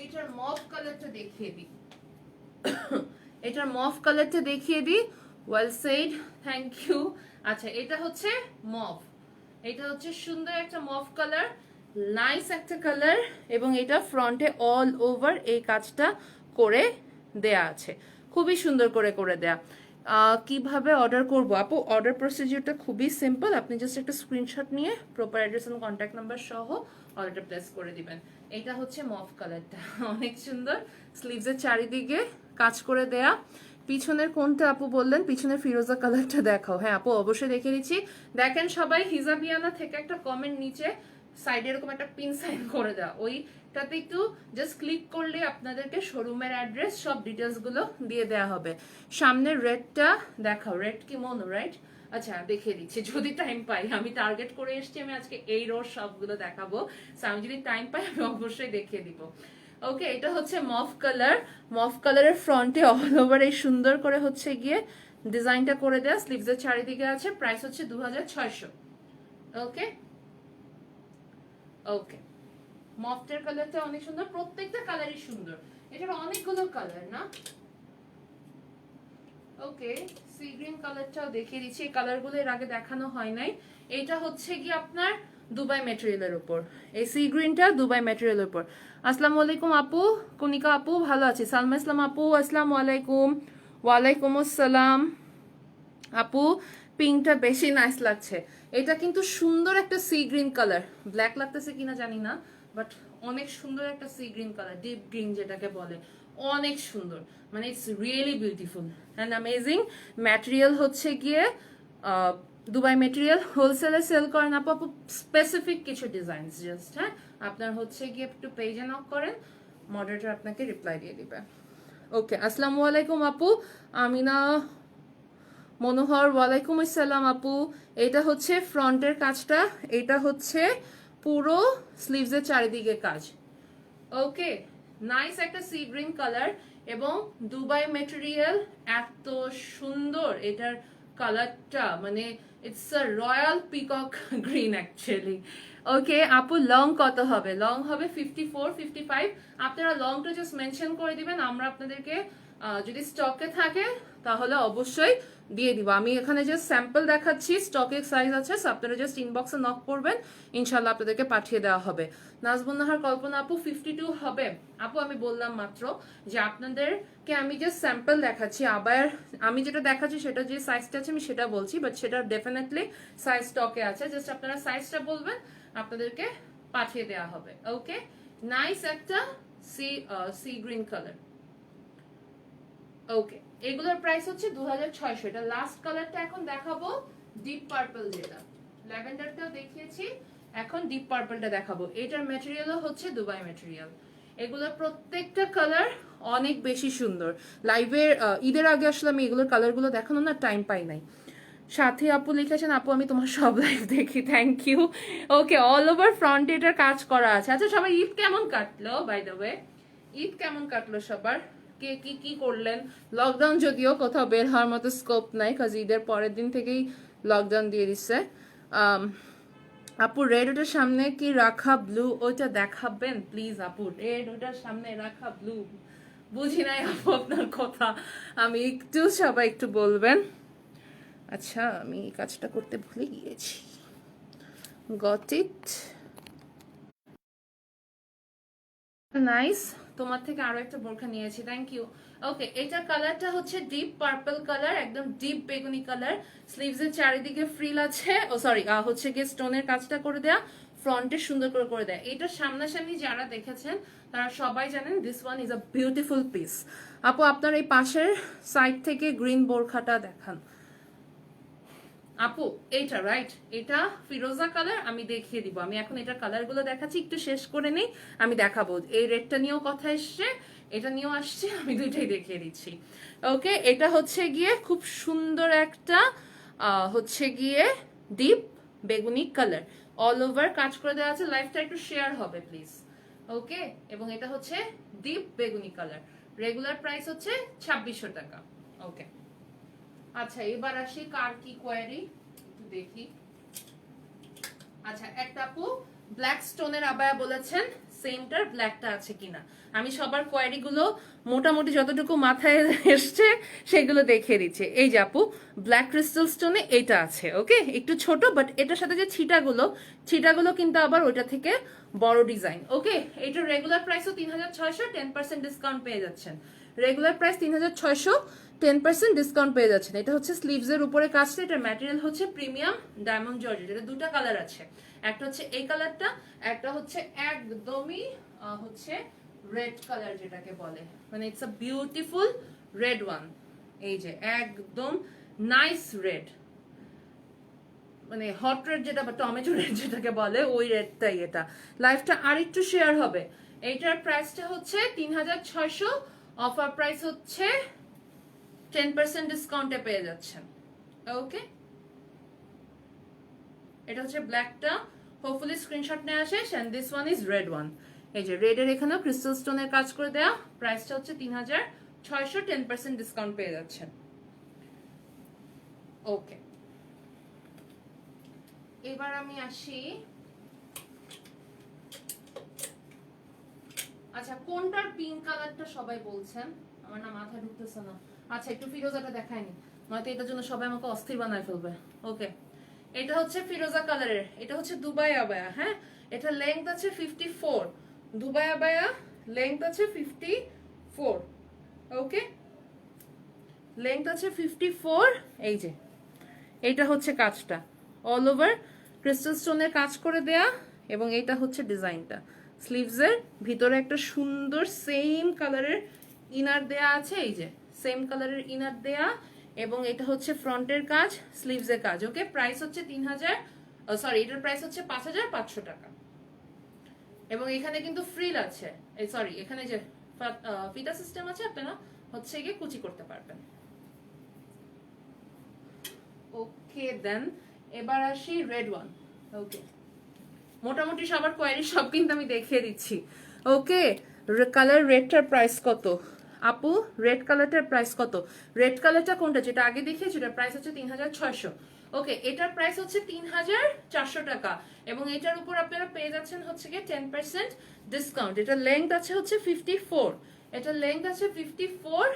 এটার মফ কালারটা দেখিয়ে দিই, এটার মফ কালারটা দেখিয়ে দিই, ওয়েল সেড, থ্যাংক ইউ। আচ্ছা, এটা হচ্ছে মফ, এটা হচ্ছে সুন্দর একটা মফ কালার, নাইস একটা কালার, এবং এটা ফ্রন্টে অল ওভার এই কাজটা করে দেয়া আছে, খুবই সুন্দর করে করে দেয়া। কিভাবে অর্ডার করব আপু? অর্ডার প্রসিডিউরটা খুবই সিম্পল, আপনি জাস্ট একটা স্ক্রিনশট নিয়ে proper address and contact number সহ অর্ডারটা প্লেস করে দিবেন। এটা হচ্ছে মফ কালারটা, অনেক সুন্দর, স্লিভসের চারিদিকে কাজ করে দেয়া। পিছনের কোনটা আপু বললেন? পিছনের ফিরোজা কালারটা দেখাও। হ্যাঁ আপু, অবশ্যই দেখে নিচ্ছি। দেখেন সবাই, হিজাবিয়ানা থেকে একটা কমেন্ট নিচে সাইডে এরকম একটা পিন সাইন করে দেওয়া, ওইটাতে একটু জাস্ট ক্লিক করলে আপনাদেরকে শোরুমের অ্যাড্রেস সব ডিটেলস গুলো দিয়ে দেওয়া হবে। সামনের রেডটা দেখাও, রেড কি মনো, রাইট? আচ্ছা দেখিয়ে দিচ্ছি যদি টাইম পাই, আমি টার্গেট করে এসেছি, আমি আজকে এই রোড সবগুলো দেখাবো, আমি যদি টাইম পাই আমি অবশ্যই দেখিয়ে দিব। ওকে, এটা হচ্ছে মফ কালার, মফ কালারের ফ্রন্টে অল ওভার এই সুন্দর করে হচ্ছে গিয়ে ডিজাইনটা করে দেয়া, স্লিভসের চারিদিকে আছে, প্রাইস হচ্ছে 2600। ওকে ওকে, মফটের কালারটা অনেক সুন্দর, প্রত্যেকটা কালারই সুন্দর, এটার অনেকগুলো কালার না? ওকে, সি গ্রিন কালারটাও দেখিয়ে দিচ্ছি, এই কালারগুলো এর আগে দেখানো হয় নাই। এটা হচ্ছে কি আপনার দুবাই ম্যাটেরিয়ালের উপর, এই সি গ্রিনটা দুবাই ম্যাটেরিয়ালের উপর। আসসালামু আলাইকুম আপু, কনিকা আপু ভালো আছি। সালমা ইসলাম আপু আসসালামু আলাইকুম। ওয়ালাইকুম আসসালাম আপু, পিঙ্কটা বেশি নাইস লাগছে। এটা কিন্তু সুন্দর একটা সি গ্রিন কালার, ব্ল্যাক লাগতেছে কিনা জানি না, বাট অনেক সুন্দর একটা sea green colour, deep green যেটাকে বলে, অনেক সুন্দর, মানে it's really beautiful and amazing. Material হচ্ছে গিয়ে দুবাই ম্যাটেরিয়াল, হোলসেলে সেল করেন আপু? আপু স্পেসিফিক কিছু ডিজাইনস জাস্ট, হ্যাঁ আপনার হচ্ছে গিয়ে একটু পেজে নক করেন, মডারেটর আপনাকে রিপ্লাই দিয়ে দিবে। ওকে, আসসালামু আলাইকুম আপু। আমিনা মনোহর ওয়ালাইকুম আসসালাম আপু। এটা হচ্ছে ফ্রন্টের কাজটা, এটা হচ্ছে পুরো স্লিভসের চারিদিকে কাজ। ওকে, নাইস একটা সি গ্রিন কালার এবং দুবাই মেটেরিয়াল, এত সুন্দর এটার কালারটা, মানে it's a royal peacock green actually. Okay আপু, লং কত হবে? লং হবে 54 55। আপনারা লংটা জাস্ট মেনশন করে দিবেন, আমরা আপনাদেরকে যদি স্টকে থাকে তাহলে অবশ্যই দিয়ে দিব। আমি এখানে জাস্ট স্যাম্পল দেখাচ্ছি, স্টকের সাইজ আছে, আপনারা জাস্ট ইনবক্সে নক করবেন, ইনশাল্লাহ আপনাদেরকে পাঠিয়ে দেওয়া হবে। নাজবুন্নাহার কল্পনা আপু 52 হবে আপু? আমি বললাম মাত্র যে আপনাদেরকে আমি জাস্ট স্যাম্পল দেখাচ্ছি, আবার আমি যেটা দেখাচ্ছি সেটা যে সাইজটা আছে আমি সেটা বলছি, বাট সেটা ডেফিনেটলি সাইজ স্টকে আছে, জাস্ট আপনারা সাইজটা বলবেন, আপনাদেরকে পাঠিয়ে দেওয়া হবে। ওকে, নাইস একটা সি গ্রিন কালার। ওকে, এগুলোর প্রাইস হচ্ছে 2600। এটা লাস্ট কালারটা এখন দেখাবো, ডিপ পার্পল, যেটা ল্যাভেন্ডারটাও দেখিয়েছি, এখন ডিপ পার্পলটা দেখাবো। এটার ম্যাটেরিয়ালও হচ্ছে দুবাই ম্যাটেরিয়াল। এগুলোর প্রত্যেকটা কালার অনেক বেশি সুন্দর। লাইভের ঈদের আগে আসলে আমি এগুলোর কালারগুলো দেখানো না টাইম পাই নাই। সাথে আপু লিখেছেন, আপু আমি তোমার সব লাইভ দেখি, thank you. Okay, all over front এটার কাজ করা আছে। আচ্ছা, সবাই ঈদ কেমন কাটলো? বাই দ্য ওয়ে, ঈদ কেমন কাটলো সবার? কে কি কি করলেন? লকডাউন, যদিও কোথাও বের হওয়ার মতো স্কোপ নাই, কাজ ঈদের পরের দিন থেকেই লকডাউন দিয়ে দিচ্ছে। আপু রেড ওটার সামনে কি রাখা ব্লু, ওইটা দেখাবেন প্লিজ আপু। রেড ওটার সামনে রাখা ব্লু, বুঝি নাই আপু আপনার কথা, আমি একটু, সবাই একটু বলবেন। আচ্ছা, আমি এই কাজটা করতে ভুলে গিয়েছি। Got it, nice. তোমার থেকে আরো একটা বোরখা নিয়েছি, থ্যাংক ইউ। ওকে, এটার কালারটা হচ্ছে ডিপ পার্পল কালার, একদম ডিপ বেগুনি কালার। স্লিভস এর চারিদিকে ফ্রিল আছে, ও সরি হচ্ছে গিয়ে স্টোনের কাজটা করে দেয়া, ফ্রন্টে সুন্দর করে করে দেয়। এটা সামনাসামনি যারা দেখেছেন তারা সবাই জানেন this one is a beautiful piece. আপু আপনার এই পাশের সাইড থেকে গ্রিন বোরখাটা দেখান আপু। এইটা রাইট, এটা ফিরোজা কালার, আমি দেখিয়ে দিব। আমি এখন এটার কালারগুলো দেখাচ্ছি, একটু শেষ করে নেই, আমি দেখাবো। এই রেডটা নিয়েও কথা এসছে, এটা নিয়েও আসছে, আমি দুইটাই দেখিয়ে দিচ্ছি। ওকে, এটা হচ্ছে গিয়ে খুব সুন্দর একটা হচ্ছে গিয়ে ডিপ বেগুনি কালার, অল ওভার কাজ করে দেওয়া আছে। লাইফটা একটু শেয়ার হবে প্লিজ। ওকে, এবং এটা হচ্ছে ডিপ বেগুনি কালার, রেগুলার প্রাইস হচ্ছে 2600 টাকা। ওকে, আচ্ছা এবার আসি কার কি কোয়ারি একটু দেখি। আচ্ছা, একটা আপু ব্ল্যাক স্টোনের আবায়া বলেছেন, সেমটার ব্ল্যাকটা আছে কিনা। আমি সবার কোয়ারি গুলো মোটামুটি যতটুকু মাথায় এসছে সেগুলো দেখিয়ে দিচ্ছি। এই যে আপু, ব্ল্যাক ক্রিস্টাল স্টোনে এটা আছে। ওকে, একটু ছোট, বাট এটার সাথে যে ছিটাগুলো কিন্তু আবার ওইটা থেকে বড় ডিজাইন। ওকে, এটার রেগুলার প্রাইসও 3600, 10% ডিসকাউন্ট পেয়ে যাচ্ছেন। রেগুলার প্রাইস 3600, 10% ডিসকাউন্ট পেয়ে যাচ্ছেন। এটা হচ্ছে স্লিভস এর উপরে কাজটা, এটার ম্যাটেরিয়াল হচ্ছে প্রিমিয়াম ডায়মন্ড জর্জেট। এটা দুটা কালার আছে, একটা হচ্ছে এই কালারটা, একটা হচ্ছে একদমই হচ্ছে রেড কালার যেটাকে বলে, মানে it's a beautiful red one. এই যে একদম নাইস রেড, মানে হট রেড যেটা বা টমেটো রেড যেটাকে বলে, ওই রেডটাই এটা। লাইফটা আর একটু শেয়ার হবে। এইটার প্রাইসটা হচ্ছে 3600, অফার প্রাইস হচ্ছে 10% ডিসকাউন্টে পেয়ে যাচ্ছেন। ওকে, এটা হচ্ছে ব্ল্যাকটা, হোপফুলি স্ক্রিনশট নিয়ে আসে। And this one is red one. এই যে রেড এর এখানেও ক্রিস্টাল স্টোনের কাজ করে দেয়া, প্রাইসটা হচ্ছে 3600, 10% ডিসকাউন্ট পেয়ে যাচ্ছেন। ওকে, এবার আমি আসি। আচ্ছা, কোনটার পিঙ্ক কালারটা সবাই বলছেন, আমার না মাথা ঢুকতেছে না। আচ্ছা একটু ফিরোজাটা দেখায়নি, নয়তো এটার জন্য সবাই আমাকে অস্থির বানায় ফেলবে। ওকে, এটা হচ্ছে ফিরোজা কালারের, এটা হচ্ছে দুবাই আবায়া। হ্যাঁ, এটা লেংথ আছে 54, দুবাই আবায়া লেংথ আছে 54। ওকে, লেংথ আছে 54। এই যে এইটা হচ্ছে কাজটা, অল ওভার ক্রিস্টাল স্টোনের কাজ করে দেয়া, এবং এইটা হচ্ছে ডিজাইনটা। স্লিভসের ভিতরে একটা সুন্দর সেম কালারের ইনার দেয়া আছে, এই যে সেম কালারের ইনার দেয়া, এবং এটা হচ্ছে ফ্রন্টের কাজ, স্লিভসের কাজ। ওকে, প্রাইস হচ্ছে 3000, সরি এটার প্রাইস হচ্ছে 5500 টাকা। এবং এখানে কিন্তু ফ্রিল আছে, সরি এখানে যে ফিতা সিস্টেম আছে, আপনারা হচ্ছে গিয়ে কুচি করতে পারবেন। ওকে দেন এবার আসি রেড ওয়ান। ওকে, মোটামুটি সবার কোয়ারি সব কিন্তু আমি দেখিয়ে দিচ্ছি। ওকে, কালার রেডটার প্রাইস কত আপু? রেড কালারটার প্রাইস কত? রেড কালারটা কোনটা, যেটা আগে দেখিয়েছি, এটার প্রাইস হচ্ছে 3600। ওকে, এটার প্রাইস হচ্ছে 3400 টাকা, এবং এটার উপর আপনারা পেয়ে যাচ্ছেন হচ্ছে গিয়ে 10% ডিসকাউন্ট। এটা লেংথ আছে হচ্ছে 54, এটা লেংথ আছে 54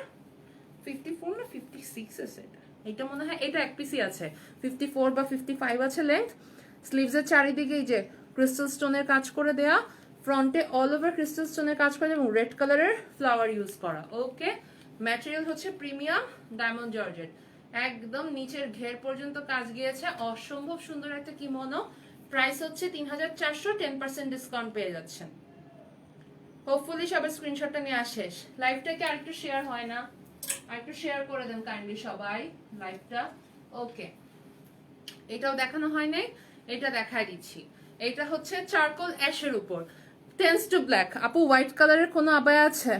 না 56 আছে এটা, এটা মনে হয় এটা এক পিসি আছে, 54 বা 55 আছে লেংথ। স্লিভসের চারিদিকে এই যে ক্রিস্টাল স্টোনের কাজ করে দেয়া, ফ্রন্টে অল ওভার ক্রিস্টাল স্টোনের কাজ করে এবং রেড কালারের ফ্লাওয়ার ইউজ করা। ওকে, ম্যাটেরিয়াল হচ্ছে প্রিমিয়াম ডায়মন্ড জর্জেট, একদম নিচের ঘের পর্যন্ত কাজ গিয়েছে, অসম্ভব সুন্দর একটা কিমোনো। প্রাইস হচ্ছে 3400, 10% ডিসকাউন্ট পেয়ে যাচ্ছেন। হোপফুলি সবার স্ক্রিনশটটা নিয়ে শেষ। লাইভটাকে আরেকটু শেয়ার হয় না, আরেকটু শেয়ার করে দেন কাইন্ডলি সবাই লাইভটা। ওকে, এটাও দেখানো হয় নাই, এটা দেখাই দিচ্ছি। এটা হচ্ছে চারকোল অ্যাশের উপর, টেন্স টু ব্ল্যাক। আপু হোয়াইট কালারের কোনো আবায়া আছে?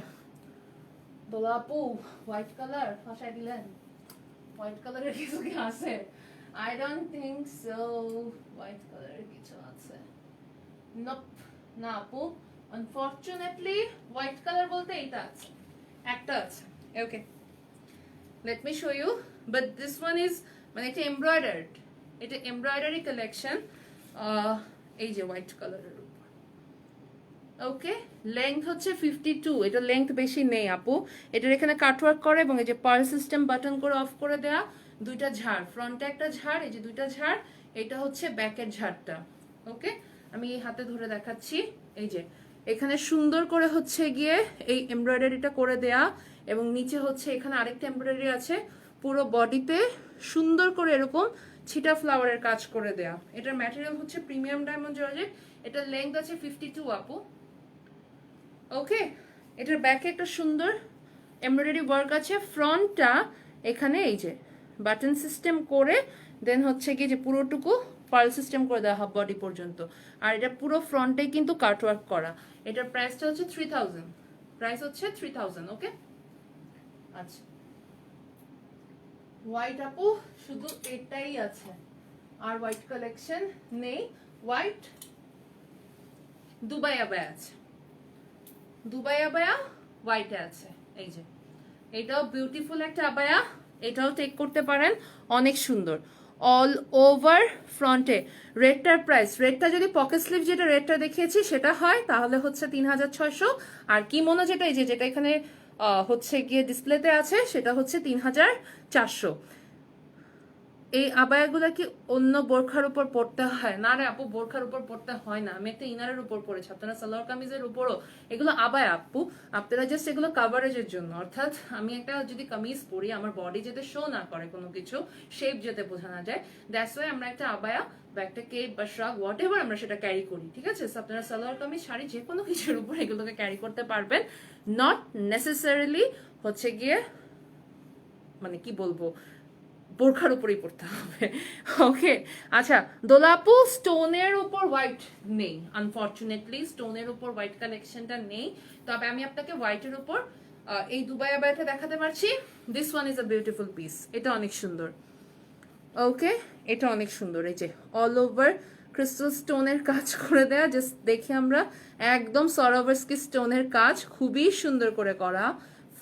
বলো আপু, হোয়াইট কালার ফাঁসাই দিলেন, হোয়াইট কালারের কিছু কি আছে? I don't think so, white কালারের কিছু আছে? নপ, না আপু, আনফরচুনেটলি হোয়াইট কালার বলতে এইটা আছে, একটা আছে। ওকে, let me show you, but this one is মানে এটা এমব্রয়ডার্ড, এটা এমব্রয়ডারি কালেকশন, এই যে হোয়াইট কালারের উপর। ওকে, লেংথ হচ্ছে 52, এটা লেংথ বেশি নেই আপু। এটার এখানে কাটওয়ার্ক করে এবং এই যে পার্ল সিস্টেম বাটন করে অফ করে দেয়া, দুইটা ঝাড়, ফ্রন্টে একটা ঝাড়, এই যে দুইটা ঝাড়, এটা হচ্ছে ব্যাকের ঝাড়টা। ওকে, আমি এই হাতে ধরে দেখাচ্ছি, এই যে এখানে সুন্দর করে হচ্ছে গিয়ে এই এমব্রয়ডারিটা করে দেয়া, এবং নিচে হচ্ছে এখানে আরেকটা এমব্রয়ডারি আছে, পুরো বডিতে সুন্দর করে এরকম ছিটা ফ্লাওয়ারের কাজ করে দেয়া। এটার ম্যাটেরিয়াল হচ্ছে প্রিমিয়াম ডায়মন্ড জর্জেট, এটার লেংথ আছে 52 আপু। ওকে, এটার ব্যাকে একটা সুন্দর এমব্রয়ডারি ওয়ার্ক আছে, ফ্রন্টটা এখানে এই যে বাটন সিস্টেম করে, দেন হচ্ছে কি যে পুরোটুকু পার্ল সিস্টেম করে দেওয়া হাফ বডি পর্যন্ত, আর এটা পুরো ফ্রন্টে কিন্তু কাটওয়ার্ক করা। এটার প্রাইসটা হচ্ছে 3000, প্রাইস হচ্ছে 3000। ওকে, আচ্ছা হোয়াইট আপু শুধু এটাই আছে, আর হোয়াইট কালেকশন নেই। হোয়াইট দুবাই আবায়া আছে, দুবাই আবায়া হোয়াইটে আছে, এই যে এটাও বিউটিফুল একটা আবায়া, এটাও টেক করতে পারেন, অনেক সুন্দর অল ওভার ফ্রন্টে। রেডটার প্রাইস, রেডটা যদি পকেট স্লিভ যেটা রেডটা দেখিয়েছি সেটা হয় তাহলে হচ্ছে 3600, আর কিমোনো যেটা এই যে যেটা এখানে হচ্ছে গিয়ে ডিসপ্লেতে আছে সেটা হচ্ছে 3400। এই আবায়াগুলা কি অন্য বোরখার উপর পড়তে হয়? না রে আপু, বোরখার উপর পড়তে হয় না, আমি একটা ইনারের উপর পড়েছি, আপনারা সালোয়ার কামিজের উপরও এগুলো আবায়া আপু, আপনারা জাস্ট এগুলো কাভারেজের জন্য। অর্থাৎ আমি একটা যদি কামিজ পরি, আমার বডি যাতে শো না করে কোনো কিছু, শেপ যাতে বোঝা না যায়, দ্যাটস ওয়াই আমরা একটা আবায়া বা একটা কেপ বা শ্রাগ হোয়াট এভার আমরা সেটা ক্যারি করি। ঠিক আছে, আপনারা সালোয়ার কামিজ শাড়ি যে কোনো কিছুর উপর এগুলোকে ক্যারি করতে পারবেন, নট নেসেসারিলি হচ্ছে গিয়ে মানে কি বলবো বোরখার উপরেই পড়তে হবে। ওকে, আচ্ছা দোলাপু স্টোনের উপর হোয়াইট নেই, আনফরচুনেটলি স্টোনের উপর হোয়াইট কালেকশনটা নেই, তবে আমি আপনাকে হোয়াইটের উপর এই দুবাই আবায়াটা দেখাতে পারছি। This one is a beautiful piece, এটা অনেক সুন্দর। ওকে, এটা অনেক সুন্দর, এই যে অল ওভার ক্রিস্টাল স্টোনের কাজ করে দেয়া, জাস্ট দেখি আমরা একদম সরোভারস্কি স্টোনের কাজ, খুবই সুন্দর করে করা।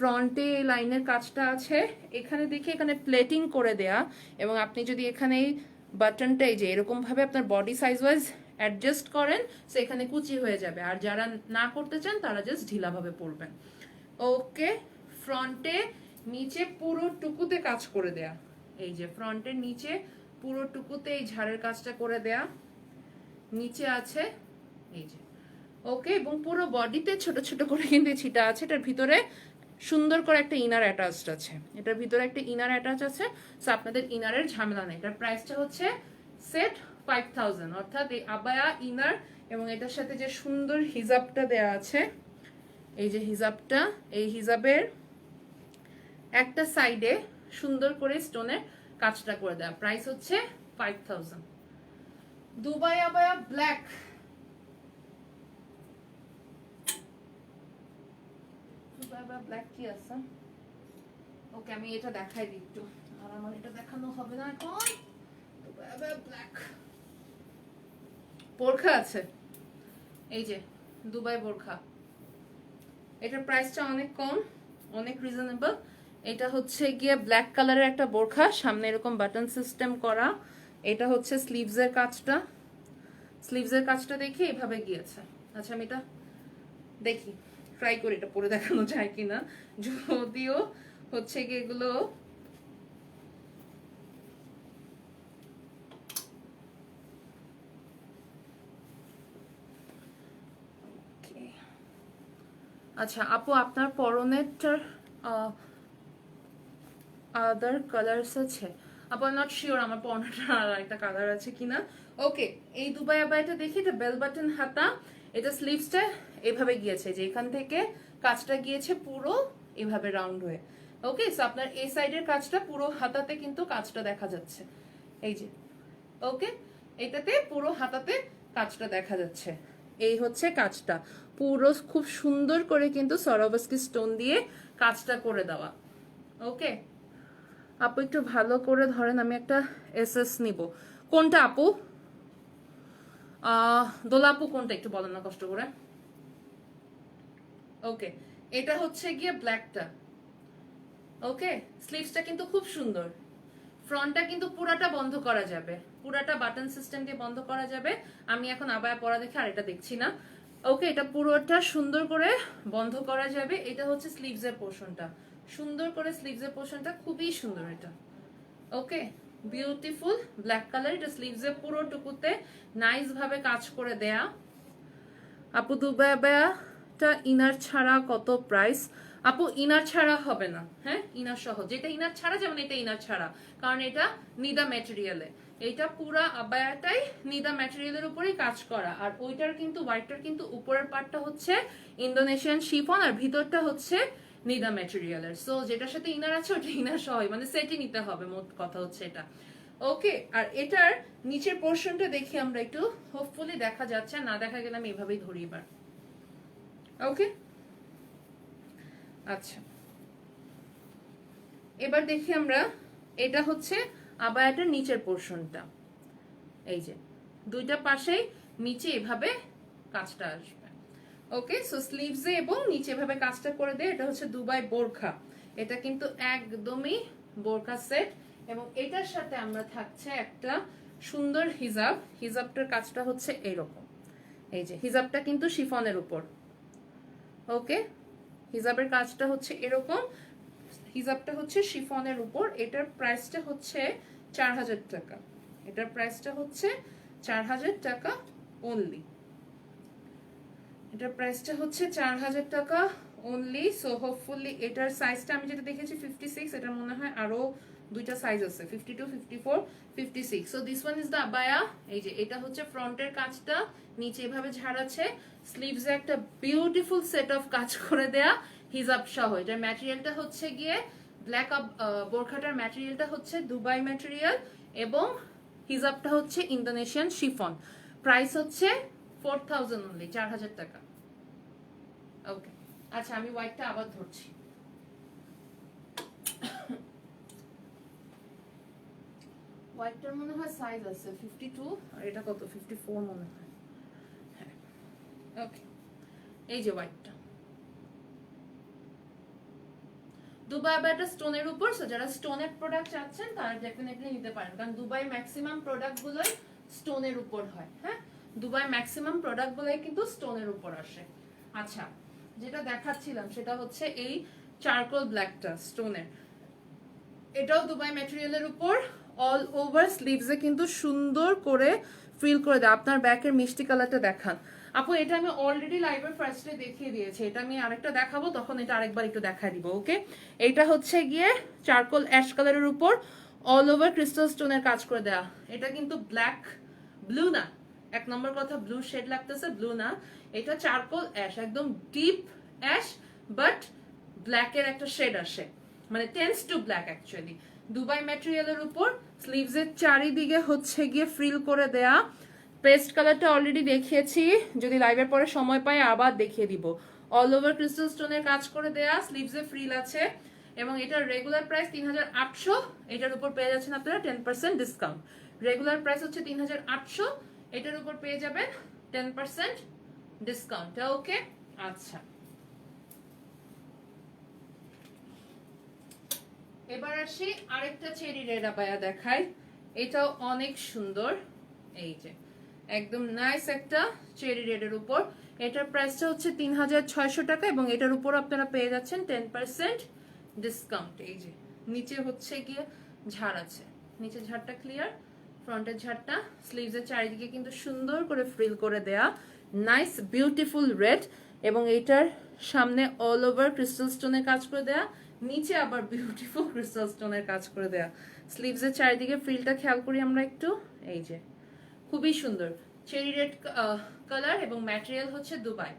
ফ্রন্টে লাইনের কাজটা আছে, এখানে দেখি এখানে প্লেটিং করে দেয়া, এবং আপনি যদি এখানে বাটনটা এই যে এরকম ভাবে আপনার বডি সাইজ ওয়াইজ অ্যাডজাস্ট করেন, সো এখানে কুচি হয়ে যাবে, আর যারা না করতে চান তারা জাস্ট ঢিলাভাবে পরবেন। ওকে, ফ্রন্টে নিচে পুরো টুকুতে কাজ করে দেয়া, এই যে ফ্রন্টের নিচে পুরো টুকুতে এই ঝাড়ের কাজটা করে দেয়া, নিচে আছে এই যে ওকে, এবং পুরো বডিতে ছোট ছোট করে কিন্তু ছিটা আছে। এটার ভিতরে সুন্দর করে একটা ইনার অ্যাটাচড আছে, এটার ভিতরে একটা ইনার অ্যাটাচ আছে, সো আপনাদের ইনারের ঝামেলা নেই। এটার প্রাইসটা হচ্ছে সেট 5000, অর্থাৎ এই আবায়া ইনার এবং এটার সাথে যে সুন্দর হিজাবটা দেয়া আছে, এই যে হিজাবটা, এই হিজাবের একটা সাইডে সুন্দর করে স্টোনের কাজটা করে দেয়া, প্রাইস হচ্ছে 5000। দুবাই আবায়া ব্ল্যাক, ব্ল্যাক কি আছে, ওকে আমি এটা দেখাই দিই একটু, আর আমার এটা দেখানো হবে না এখন। ব্ল্যাক বোরখা আছে, এই যে দুবাই বোরখা, এটার প্রাইসটা অনেক কম, অনেক রিজনেবল। এটা হচ্ছে গিয়ে ব্ল্যাক কালারের একটা বোরখা, সামনে এরকম বাটন সিস্টেম করা। এটা হচ্ছে স্লিভসের কাজটা, স্লিভসের কাজটা দেখে এভাবে গিয়েছে। আচ্ছা আমি এটা দেখি, ট্রাই করি এটা পরে দেখানো যায় কিনা, যদিও হচ্ছে কি এগুলো আচ্ছা আপু আপনার পরনেরটার আদার কালারস আছে আপু, আই নট শিওর আমার পরনেরটার আর একটা কালার আছে কিনা। ওকে, এই দুবাই আবাইটা দেখি, এটা বেল বাটন হাতা, এটা স্লিভসটা এভাবে গিয়েছে, যে এখান থেকে কাজটা গিয়েছে পুরো এভাবে রাউন্ড হয়ে। ওকে, সো আপনার এই সাইডের কাজটা পুরো হাতাতে কিন্তু কাজটা দেখা যাচ্ছে, এই যে ওকে, এটাতে পুরো হাতাতে কাজটা দেখা যাচ্ছে। এই হচ্ছে কাজটা পুরো খুব সুন্দর করে কিন্তু সরাবস্কি স্টোন দিয়ে কাজটা করে দেওয়া। ওকে আপু একটু ভালো করে ধরেন, আমি একটা এসএস নিব। কোনটা আপু? দোলা আপু কোনটা একটু বলেন না কষ্ট করে। ওকে, এটা হচ্ছে গিয়ে ব্ল্যাকটা। ওকে, স্লিভসটা কিন্তু খুব সুন্দর, ফ্রন্টটা কিন্তু পুরাটা বন্ধ করা যাবে, পুরাটা বাটন সিস্টেম দিয়ে বন্ধ করা যাবে। আমি এখন আবায়া পরা দেখে আর এটা দেখছি না। ওকে, এটা পুরোটা সুন্দর করে বন্ধ করা যাবে। এটা হচ্ছে স্লিভসের পোর্শনটা, সুন্দর করে স্লিভসের পোর্শনটা খুবই সুন্দর এটা। ওকে, বিউটিফুল ব্ল্যাক কালার, এটা স্লিভসের পুরো টুকুতে নাইস ভাবে কাজ করে দেয়া। আপু দুবাই আবায়াটা ইনার ছাড়া কত প্রাইস? আপু ইনার ছাড়া হবে না, হ্যাঁ ইনার সহ, যেটা ইনার ছাড়া যেমন এটা ইনার ছাড়া, কারণ এটা নিদা ম্যাটেরিয়ালে, এইটা পুরা আবায়াটাই নিদা ম্যাটেরিয়ালের উপরেই কাজ করা। আর ওইটার কিন্তু হোয়াইটটার কিন্তু উপরের পার্টটা হচ্ছে ইন্দোনেশিয়ান শিফন আর ভিতরটা হচ্ছে নিদা ম্যাটেরিয়ালের। সো যেটার সাথে ইনার আছে ওটা ইনার সহ, মানে সেটই নিতে হবে, মোট কথা হচ্ছে এটা। ওকে, আর এটার নিচের পোর্শনটা দেখি আমরা একটু, হোপফুলি দেখা যাচ্ছে, না দেখা গেলে আমি এভাবেই ধরি এবার। ওকে আচ্ছা, এবার দেখি আমরা, এটা হচ্ছে আবায়াটার নিচের পোর্শনটা, এই যে দুইটা পাশেই নিচে এভাবে কাজটা আসবে। ওকে, সো স্লিভসে এবং নিচে এভাবে কাজটা করে দেয়। এটা হচ্ছে দুবাই বোরখা, এটা কিন্তু একদমই বোরখা সেট, এবং এটার সাথে আমরা থাকছে একটা সুন্দর হিজাব। হিজাবটার কাজটা হচ্ছে এরকম, এই যে হিজাবটা কিন্তু শিফনের উপর। ওকে, হিজাবের কাজটা হচ্ছে এরকম, হিজাবটা হচ্ছে শিফনের উপর। এটার প্রাইসটা হচ্ছে 4000 টাকা, এটার প্রাইসটা হচ্ছে 4000 টাকা অনলি, এটার প্রাইসটা হচ্ছে 4000 টাকা অনলি। সো হোপফুলি এটার সাইজটা আমি যেটা দেখেছি 56, এটার মনে হয় আরো দুইটা সাইজ আছে, 52, 54, 56। So this one is the abaya. এই যে এটা হচ্ছে ফ্রন্টের কাজটা, নিচে এভাবে ঝাড়াচ্ছে, স্লিভসে একটা বিউটিফুল সেট অফ কাজ করে দেয়া হিজাব সহ। এটার ম্যাটেরিয়ালটা হচ্ছে গিয়ে ব্ল্যাক, বোরখাটার ম্যাটেরিয়ালটা হচ্ছে দুবাই ম্যাটেরিয়াল এবং হিজাবটা হচ্ছে ইন্দোনেশিয়ান শিফন। প্রাইস হচ্ছে 4000 অনলি, 4000 টাকা। ওকে আচ্ছা, আমি হোয়াইটটা আবার ধরছি। হোয়াইটটার মনে হয় সাইজ আছে 52, আর এটা কত 54 মনে হয়। হ্যাঁ ওকে, এই যে হোয়াইটটা দুবাই আবায়াটা স্টোনের উপর। সো যারা স্টোনের প্রোডাক্ট চাচ্ছেন তারা ডেফিনেটলি নিতে পারেন, কারণ দুবাই ম্যাক্সিমাম প্রোডাক্ট গুলোই স্টোনের উপর হয়। হ্যাঁ, দুবাই ম্যাক্সিমাম প্রোডাক্ট গুলোই কিন্তু স্টোনের উপর আসে। আচ্ছা, যেটা দেখাচ্ছিলাম সেটা হচ্ছে এই চারকোল ব্ল্যাকটা স্টোনের, এটাও দুবাই ম্যাটেরিয়ালের উপর অল ওভার স্লিভসে কিন্তু সুন্দর করে ফিল করে দেয়। আপনার ব্যাকের মিষ্টি কালারটা দেখান আপু। এটা আমি অলরেডি লাইভের ফার্স্টে দেখিয়ে দিয়েছি, এটা আমি আরেকটা দেখাবো, তখন এটা আরেকবার একটু দেখাই দিব। ওকে, এইটা হচ্ছে গিয়ে চারকোল অ্যাশ কালারের উপর অল ওভার ক্রিস্টাল স্টোনের কাজ করে দেয়া। এটা কিন্তু ব্ল্যাক ব্লু না, এক নম্বর কথা ব্লু শেড লাগতেছে, ব্লু না, এটা চারকোল অ্যাশ, একদম ডিপ অ্যাশ বাট ব্ল্যাকের একটা শেড আসে, মানে tends to black actually. Dubai ম্যাটেরিয়ালের উপর স্লিভসের চারিদিকে হচ্ছে গিয়ে ফ্রিল করে দেয়া। পেস্ট কালারটা অলরেডি দেখিয়েছি, যদি লাইভের পরে সময় পাই আবার দেখিয়ে দিব। অল ওভার ক্রিস্টাল স্টোনের কাজ করে দেয়া, স্লিভসে ফ্রিল আছে এবং এটার রেগুলার প্রাইস 3800, এটার উপর পেয়ে যাচ্ছেন আপনারা 10% ডিসকাউন্ট। রেগুলার প্রাইস হচ্ছে 3800, এটার উপর পেয়ে যাবেন 10% ডিসকাউন্ট। ওকে, আচ্ছা এবার আসি আরেকটা চেরি রেড আবায়া দেখাই, এটাও অনেক সুন্দর। এই যে একদম নাইস একটা চেরি রেডের উপর, এটার প্রাইসটা হচ্ছে 3600 টাকা এবং এটার উপর আপনারা পেয়ে যাচ্ছেন 10% ডিসকাউন্ট। এই যে নিচে হচ্ছে গিয়ে ঝাড় আছে, নিচে ঝাড়টা ক্লিয়ার, ফ্রন্টের ঝাড়টা, স্লিভসের চারিদিকে কিন্তু সুন্দর করে ফ্রিল করে দেয়া, নাইস বিউটিফুল রেড, এবং এইটার সামনে অল ওভার ক্রিস্টাল স্টোনের কাজ করে দেয়া, নিচে আবার বিউটিফুল ক্রিস্টাল স্টোনের কাজ করে দেয়া। স্লিভসের চারিদিকে ফ্রিলটা খেয়াল করি আমরা একটু, এই যে খুবই সুন্দর চেরি রেড কালার এবং ম্যাটেরিয়াল হচ্ছে দুবাই,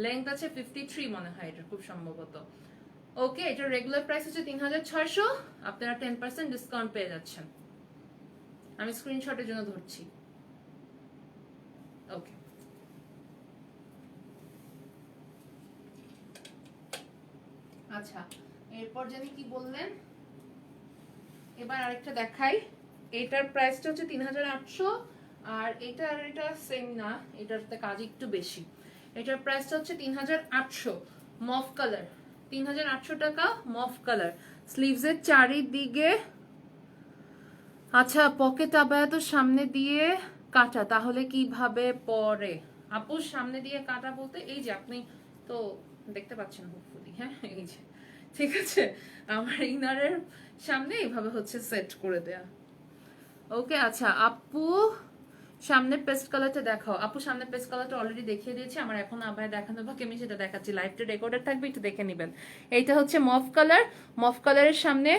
লেন্থ আছে 53 মনে হয় এটা খুব সম্ভবত। ওকে, এটার রেগুলার প্রাইস হচ্ছে 3600, আপনারা 10% ডিসকাউন্ট পেয়ে যাচ্ছেন। আমি স্ক্রিনশটের জন্য ধরছি। ওকে, আচ্ছা এরপর জানি কি বললেন, এবার আরেকটা দেখাই, এটার প্রাইসটা হচ্ছে 3800, আর এটা আর এটা সেম না, এটাতে কাজ একটু বেশি। এটার প্রাইসটা হচ্ছে 3800, মফ কালার, 3800 টাকা, মফ কালার, স্লিভসের চারিদিকে। আচ্ছা পকেট আবায়া তো সামনে দিয়ে কাটা, তাহলে কিভাবে পরে আপু? সামনে দিয়ে কাটা বলতে এই যে আপনি তো দেখতে পাচ্ছেন হোপফুলি, হ্যাঁ এই যে ঠিক আছে, আমার ইনারের সামনে এইভাবে হচ্ছে সেট করে দেয়া। ওকে, আচ্ছা আপু সামনে পেস্ট কালারটা দেখাও। আপু সামনে পেস্ট কালারটা অলরেডি দেখিয়ে দিয়েছি, আমার এখন আবার দেখানো বাকি, আমি সেটা দেখাচ্ছি, লাইভটা রেকর্ডেড থাকবে, একটু দেখে নেবেন। এইটা হচ্ছে মফ কালার, মফ কালারের সামনে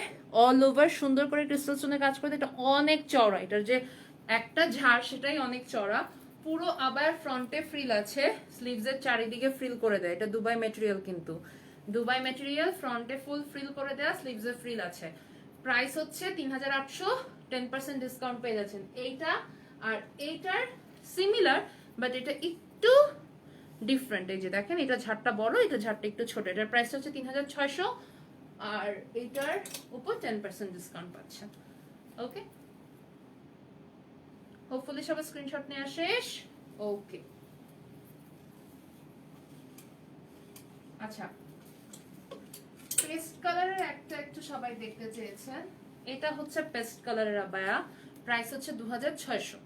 অল ওভার সুন্দর করে ক্রিস্টাল স্টোনে কাজ করে, এটা অনেক চওড়া, এটার যে একটা ঝাড় সেটাই অনেক চওড়া, পুরো আবার ফ্রন্টে ফ্রিল আছে, স্লিভসের চারিদিকে ফ্রিল করে দেয়, এটা দুবাই ম্যাটেরিয়াল, কিন্তু দুবাই ম্যাটেরিয়াল, ফ্রন্টে ফুল ফ্রিল করে দেয়া, স্লিভসে ফ্রিল আছে। প্রাইস হচ্ছে 3800, 10% ডিসকাউন্ট পেয়ে যাচ্ছেন। এইটা আর এইটার সিমিলার বাট এটা একটু ডিফারেন্ট, এই যে দেখেন এটা ঝাড়টা বড়, এটা ঝাড়টা একটু ছোট, এটার প্রাইস হচ্ছে 3600, আর এইটার উপর 10% ডিসকাউন্ট পাচ্ছেন। ওকে, হোপফুলি সবার স্ক্রিনশট নেওয়া শেষ। ওকে, আচ্ছা পেস্ট কালারের একটা একটু সবাই দেখতে চেয়েছেন, এটা হচ্ছে পেস্ট কালারের আবায়া, প্রাইস হচ্ছে 2600,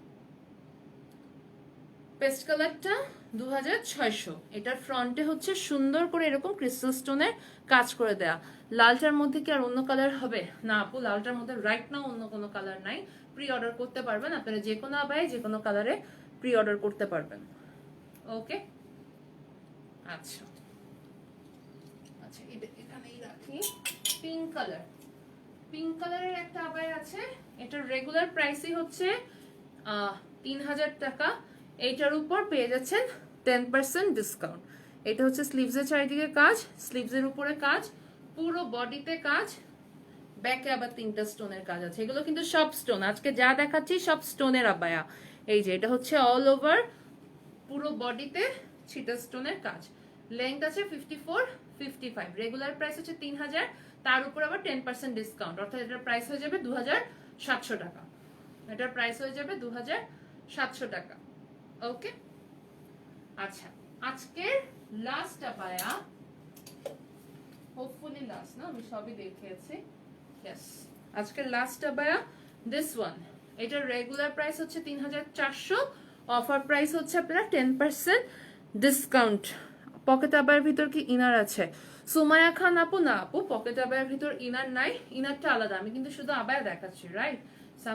পেস্ট কালারটা 2600, এটার ফ্রন্টে হচ্ছে সুন্দর করে এরকম ক্রিস্টাল স্টোনের কাজ করে দেয়া। লালটার মধ্যে কি আর অন্য কালার হবে না আপু? লালটার মধ্যে রাইট নাও অন্য কোনো কালার নাই, প্রি অর্ডার করতে পারবেন আপনারা, যে কোনো আবায়ে যে কোনো কালারে প্রি অর্ডার করতে পারবেন। ওকে, আচ্ছা আচ্ছা এটা এখানেই রাখি। পিঙ্ক কালার, পিঙ্ক কালারের একটা আবায়া আছে, এটার রেগুলার প্রাইসই হচ্ছে 3000 টাকা, এইটার উপর পেয়ে যাচ্ছেন 10% ডিসকাউন্ট। এটা হচ্ছে স্লিভসের চারিদিকে কাজ, স্লিভসের উপরে কাজ, পুরো বডিতে কাজ, ব্যাকে আবার 3টা স্টোনের কাজ আছে, এগুলো কিন্তু সব স্টোন, আজকে যা দেখাচ্ছি সব স্টোনের আবায়া। এই যে এটা হচ্ছে অল ওভার পুরো বডিতে ছিটা স্টোনের কাজ, লেন্থ আছে 54 55, রেগুলার প্রাইস হচ্ছে 3000, তার উপর আবার 10% ডিসকাউন্ট, অর্থাৎ এটার প্রাইস হয়ে যাবে 2700 টাকা, এটার প্রাইস হয়ে যাবে 2700 টাকা। ওকে, আচ্ছা আজকের লাস্ট আবায়া, হোপফুলি লাস্ট না, আমি সবই দেখিয়েছি, ইয়েস আজকের লাস্ট আবায়া দিস ওয়ান, এটার রেগুলার প্রাইস হচ্ছে 3400, অফার প্রাইস হচ্ছে আপনারা 10% ডিসকাউন্ট। পকেট আবায়ের ভিতর কি ইনার আছে, সুমায়া খান আপু, না আপু পকেট আবায়ার ভিতর ইনার নাই, ইনারটা আলাদা, আমি কিন্তু শুধু আবায়া দেখাচ্ছি, রাইট?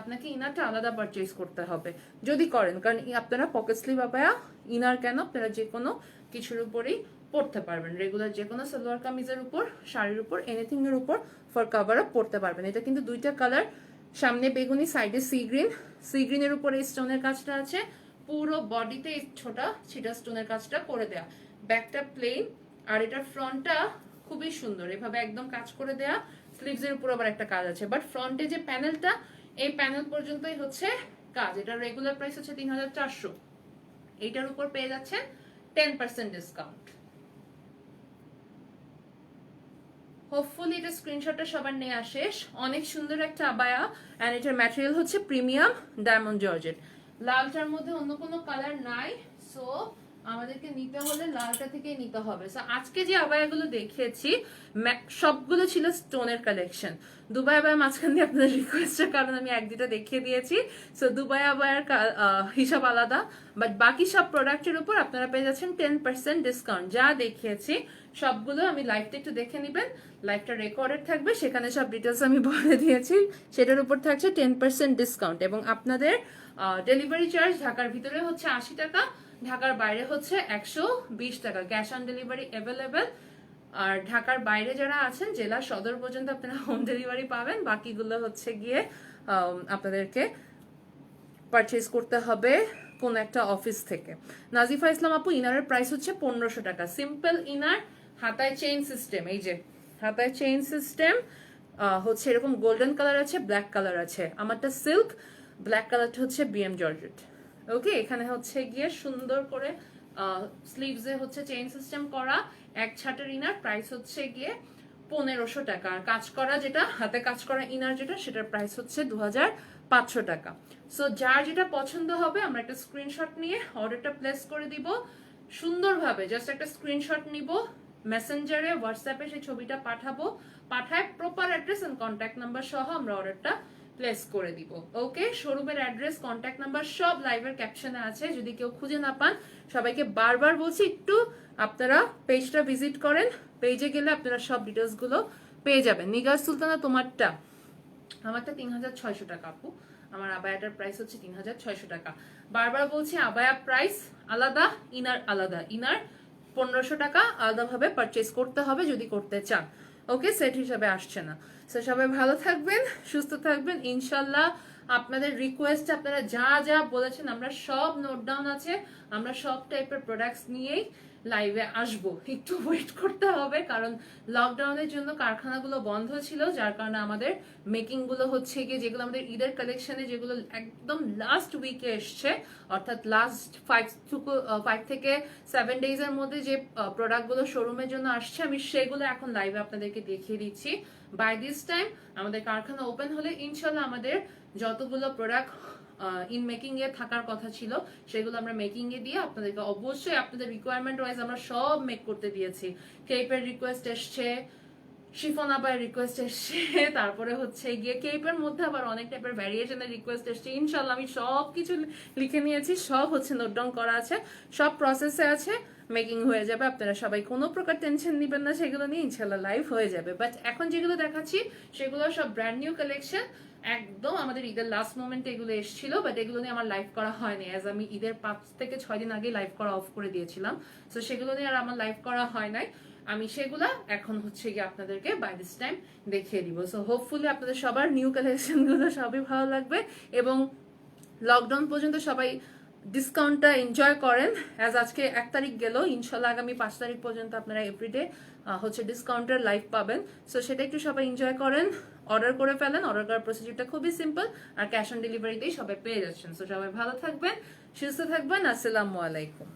আপনাকে ইনারটা আলাদা পারচেজ করতে হবে যদি করেন, কারণ আপনারা পকেট স্লিভ আবায়া ইনার কেন আপনারা যে কোনো কিছুর উপরেই পড়তে পারবেন, রেগুলার যে কোনো সালোয়ার কামিজের উপর, শাড়ির উপর, এনিথিং এর উপর ফর কাভার আপ পড়তে পারবেন। এটা কিন্তু দুইটা কালার, সামনে বেগুনি, সাইডে সি গ্রিন, সি গ্রিনের উপরে স্টোনের কাজটা আছে, পুরো বডিতে ছোটা ছিটা স্টোনের কাজটা করে দেয়া, ব্যাকটা প্লেন, আর এটার ফ্রন্টটা খুবই সুন্দর, এভাবে একদম কাজ করে দেয়া, স্লিভস এর উপর আবার একটা কাজ আছে, বাট ফ্রন্টে যে প্যানেলটা, এই প্যানেল পর্যন্তই হচ্ছে কাজ। এটা রেগুলার প্রাইস হচ্ছে 3400, এইটার উপর পেয়ে যাচ্ছেন 10% ডিসকাউন্ট। হোপফুলি এটা স্ক্রিনশটটা সবার নেওয়া শেষ। অনেক সুন্দর একটা আবায়া, এন্ড এটার ম্যাটেরিয়াল হচ্ছে প্রিমিয়াম ডায়মন্ড জর্জেট। লালটার মধ্যে অন্য কোনো কালার নাই, সো আমাদেরকে নিতে হলে লালটা থেকেই নিতে হবে। সো আজকে যে আবায়াগুলো দেখিয়েছি সবগুলো ছিল স্টোনের কালেকশন। দুবাই আবায়া মাঝখান দিয়ে আপনাদের রিকোয়েস্টের কারণে আমি এক দুটো দেখিয়ে দিয়েছি, সো দুবাই আবায়ার হিসাব আলাদা, বাট বাকি সব প্রোডাক্টের উপর আপনারা পেয়ে যাচ্ছেন 10% ডিসকাউন্ট। যা দেখিয়েছি সবগুলো, আমি লাইভটা একটু দেখে নেবেন, লাইভটা রেকর্ডেড থাকবে, সেখানে সব ডিটেলস আমি বলে দিয়েছি, সেটার উপর থাকছে 10% ডিসকাউন্ট। এবং আপনাদের ডেলিভারি চার্জ ঢাকার ভিতরে হচ্ছে 80 টাকা, ঢাকার বাইরে হচ্ছে 120 টাকা, ক্যাশ অন ডেলিভারি অ্যাভেলেবেল। আর ঢাকার বাইরে যারা আছেন জেলা সদর পর্যন্ত আপনারা হোম ডেলিভারি পাবেন, বাকিগুলো হচ্ছে গিয়ে আপনাদেরকে পারচেজ করতে হবে কোন একটা অফিস থেকে। নাজিফা ইসলাম আপু, ইনারের প্রাইস হচ্ছে 1500 টাকা, সিম্পল ইনার, হাতায় চেইন সিস্টেম, এই যে হাতায় চেইন সিস্টেম হচ্ছে এরকম গোল্ডেন কালার আছে, ব্ল্যাক কালার আছে, আমারটা সিল্ক, ব্ল্যাক কালারটা হচ্ছে বিএম জর্জেট। ওকে, এখানে হচ্ছে গিয়ে সুন্দর করে স্লিভসে হচ্ছে চেইন সিস্টেম করা, এক ছাটের ইনার, প্রাইস হচ্ছে গিয়ে 1500 টাকা। আর কাজ করা যেটা হাতে কাজ করা ইনার যেটা, সেটার প্রাইস হচ্ছে 2500 টাকা। সো যার যেটা পছন্দ হবে আমরা একটা স্ক্রিনশট নিয়ে অর্ডারটা প্লেস করে দিব সুন্দরভাবে। জাস্ট একটা স্ক্রিনশট নিব, মেসেঞ্জারে হোয়াটসঅ্যাপে সেই ছবিটা পাঠাবো, পাঠায় proper address and contact number সহ আমরা অর্ডারটা প্লেস করে দিব। ওকে, শোরুমের অ্যাড্রেস, কন্ট্যাক্ট নাম্বার সব লাইভের ক্যাপশনে আছে, যদি কেউ খুঁজে না পান। সবাইকে বারবার বলছি একটু আপনারা পেজটা ভিজিট করেন, পেজে গেলে আপনারা সব ডিটেলস গুলো পেয়ে যাবেন। নিগার সুলতানা, তোমারটা? আমারটা 3600 টাকা আপু, আমার আবায়াটার প্রাইস হচ্ছে 3600 টাকা। বারবার বলছি আবায়া প্রাইস আলাদা, ইনার আলাদা, ইনার 1500 টাকা আলাদাভাবে পারচেজ করতে হবে যদি করতে চান। ওকে, সেট হিসাবে আসছে না। সো সবাই ভালো থাকবেন, সুস্থ থাকবেন ইনশাল্লাহ। আপনাদের রিকোয়েস্ট আপনারা যা যা বলেছেন আমরা সব নোট ডাউন আছে, আমরা সব টাইপের প্রোডাক্টস নিয়েই লাইভে আসবো। একটু ওয়েট করতে হবে, কারণ লকডাউনের জন্য কারখানাগুলো বন্ধ ছিল, যার কারণে আমাদের মেকিং গুলো হচ্ছে গিয়ে, যেগুলো আমাদের ঈদের কালেকশনে যেগুলো একদম লাস্ট উইকে এসছে, অর্থাৎ লাস্ট 5 থেকে 7 ডেজ এর মধ্যে যে প্রোডাক্টগুলো শোরুমের জন্য আসছে, আমি সেগুলো এখন লাইভে আপনাদেরকে দেখিয়ে দিচ্ছি। বাই দিস টাইম আমাদের কারখানা ওপেন হলে ইনশাল্লাহ আমাদের যতগুলো প্রোডাক্ট ইন মেকিং এ থাকার কথা ছিল সেগুলো আমরা মেকিং এ দিয়ে আপনাদেরকে অবশ্যই আপনাদের রিকোয়ারমেন্ট ওয়াইজ আমরা সব মেক করতে দিয়েছি। কেপের রিকোয়েস্ট এসছে, শিফন আবার রিকোয়েস্ট এসছে, তারপরে হচ্ছে গিয়ে কেপের মধ্যে আবার অনেক টাইপের ভ্যারিয়েশনের রিকোয়েস্ট এসছে। ইনশাল্লাহ আমি সব কিছু লিখে নিয়েছি, সব হচ্ছে নোট ডাউন করা আছে, সব প্রসেসে আছে, মেকিং হয়ে যাবে। আপনারা সবাই কোনো প্রকার টেনশন নিবেন না, সেগুলো নিয়ে ইনশাল্লাহ লাইভ হয়ে যাবে। বাট এখন যেগুলো দেখাচ্ছি সেগুলো সব ব্র্যান্ড নিউ কালেকশন, একদম আমাদের ঈদের লাস্ট মোমেন্টে এগুলো এসেছিল, বাট এগুলো নিয়ে আমার লাইভ করা হয়নি, অ্যাজ আমি ঈদের 5 থেকে 6 দিন আগে লাইভ করা অফ করে দিয়েছিলাম। সো সেগুলো নিয়ে আর আমার লাইভ করা হয় নাই, আমি সেগুলা এখন হচ্ছে গিয়ে আপনাদেরকে বাই দিস টাইম দেখিয়ে দিব। সো হোপফুলি আপনাদের সবার নিউ কালেকশন গুলো সবই ভালো লাগবে, এবং লকডাউন পর্যন্ত সবাই ডিসকাউন্টটা এনজয় করেন। অ্যাজ আজকে 1 তারিখ গেল, ইনশাল্লাহ আগামী 5 তারিখ পর্যন্ত আপনারা এভরিডে হচ্ছে ডিসকাউন্টের লাইভ পাবেন। সো সেটা একটু সবাই এনজয় করেন, অর্ডার করে ফেলেন। অর্ডার করার প্রসিডিউরটা খুবই সিম্পল, আর ক্যাশ অন ডেলিভারিতেই সবাই পেয়ে যাচ্ছেন। সো সবাই ভালো থাকবেন, সুস্থ থাকবেন, আসসালামু আলাইকুম।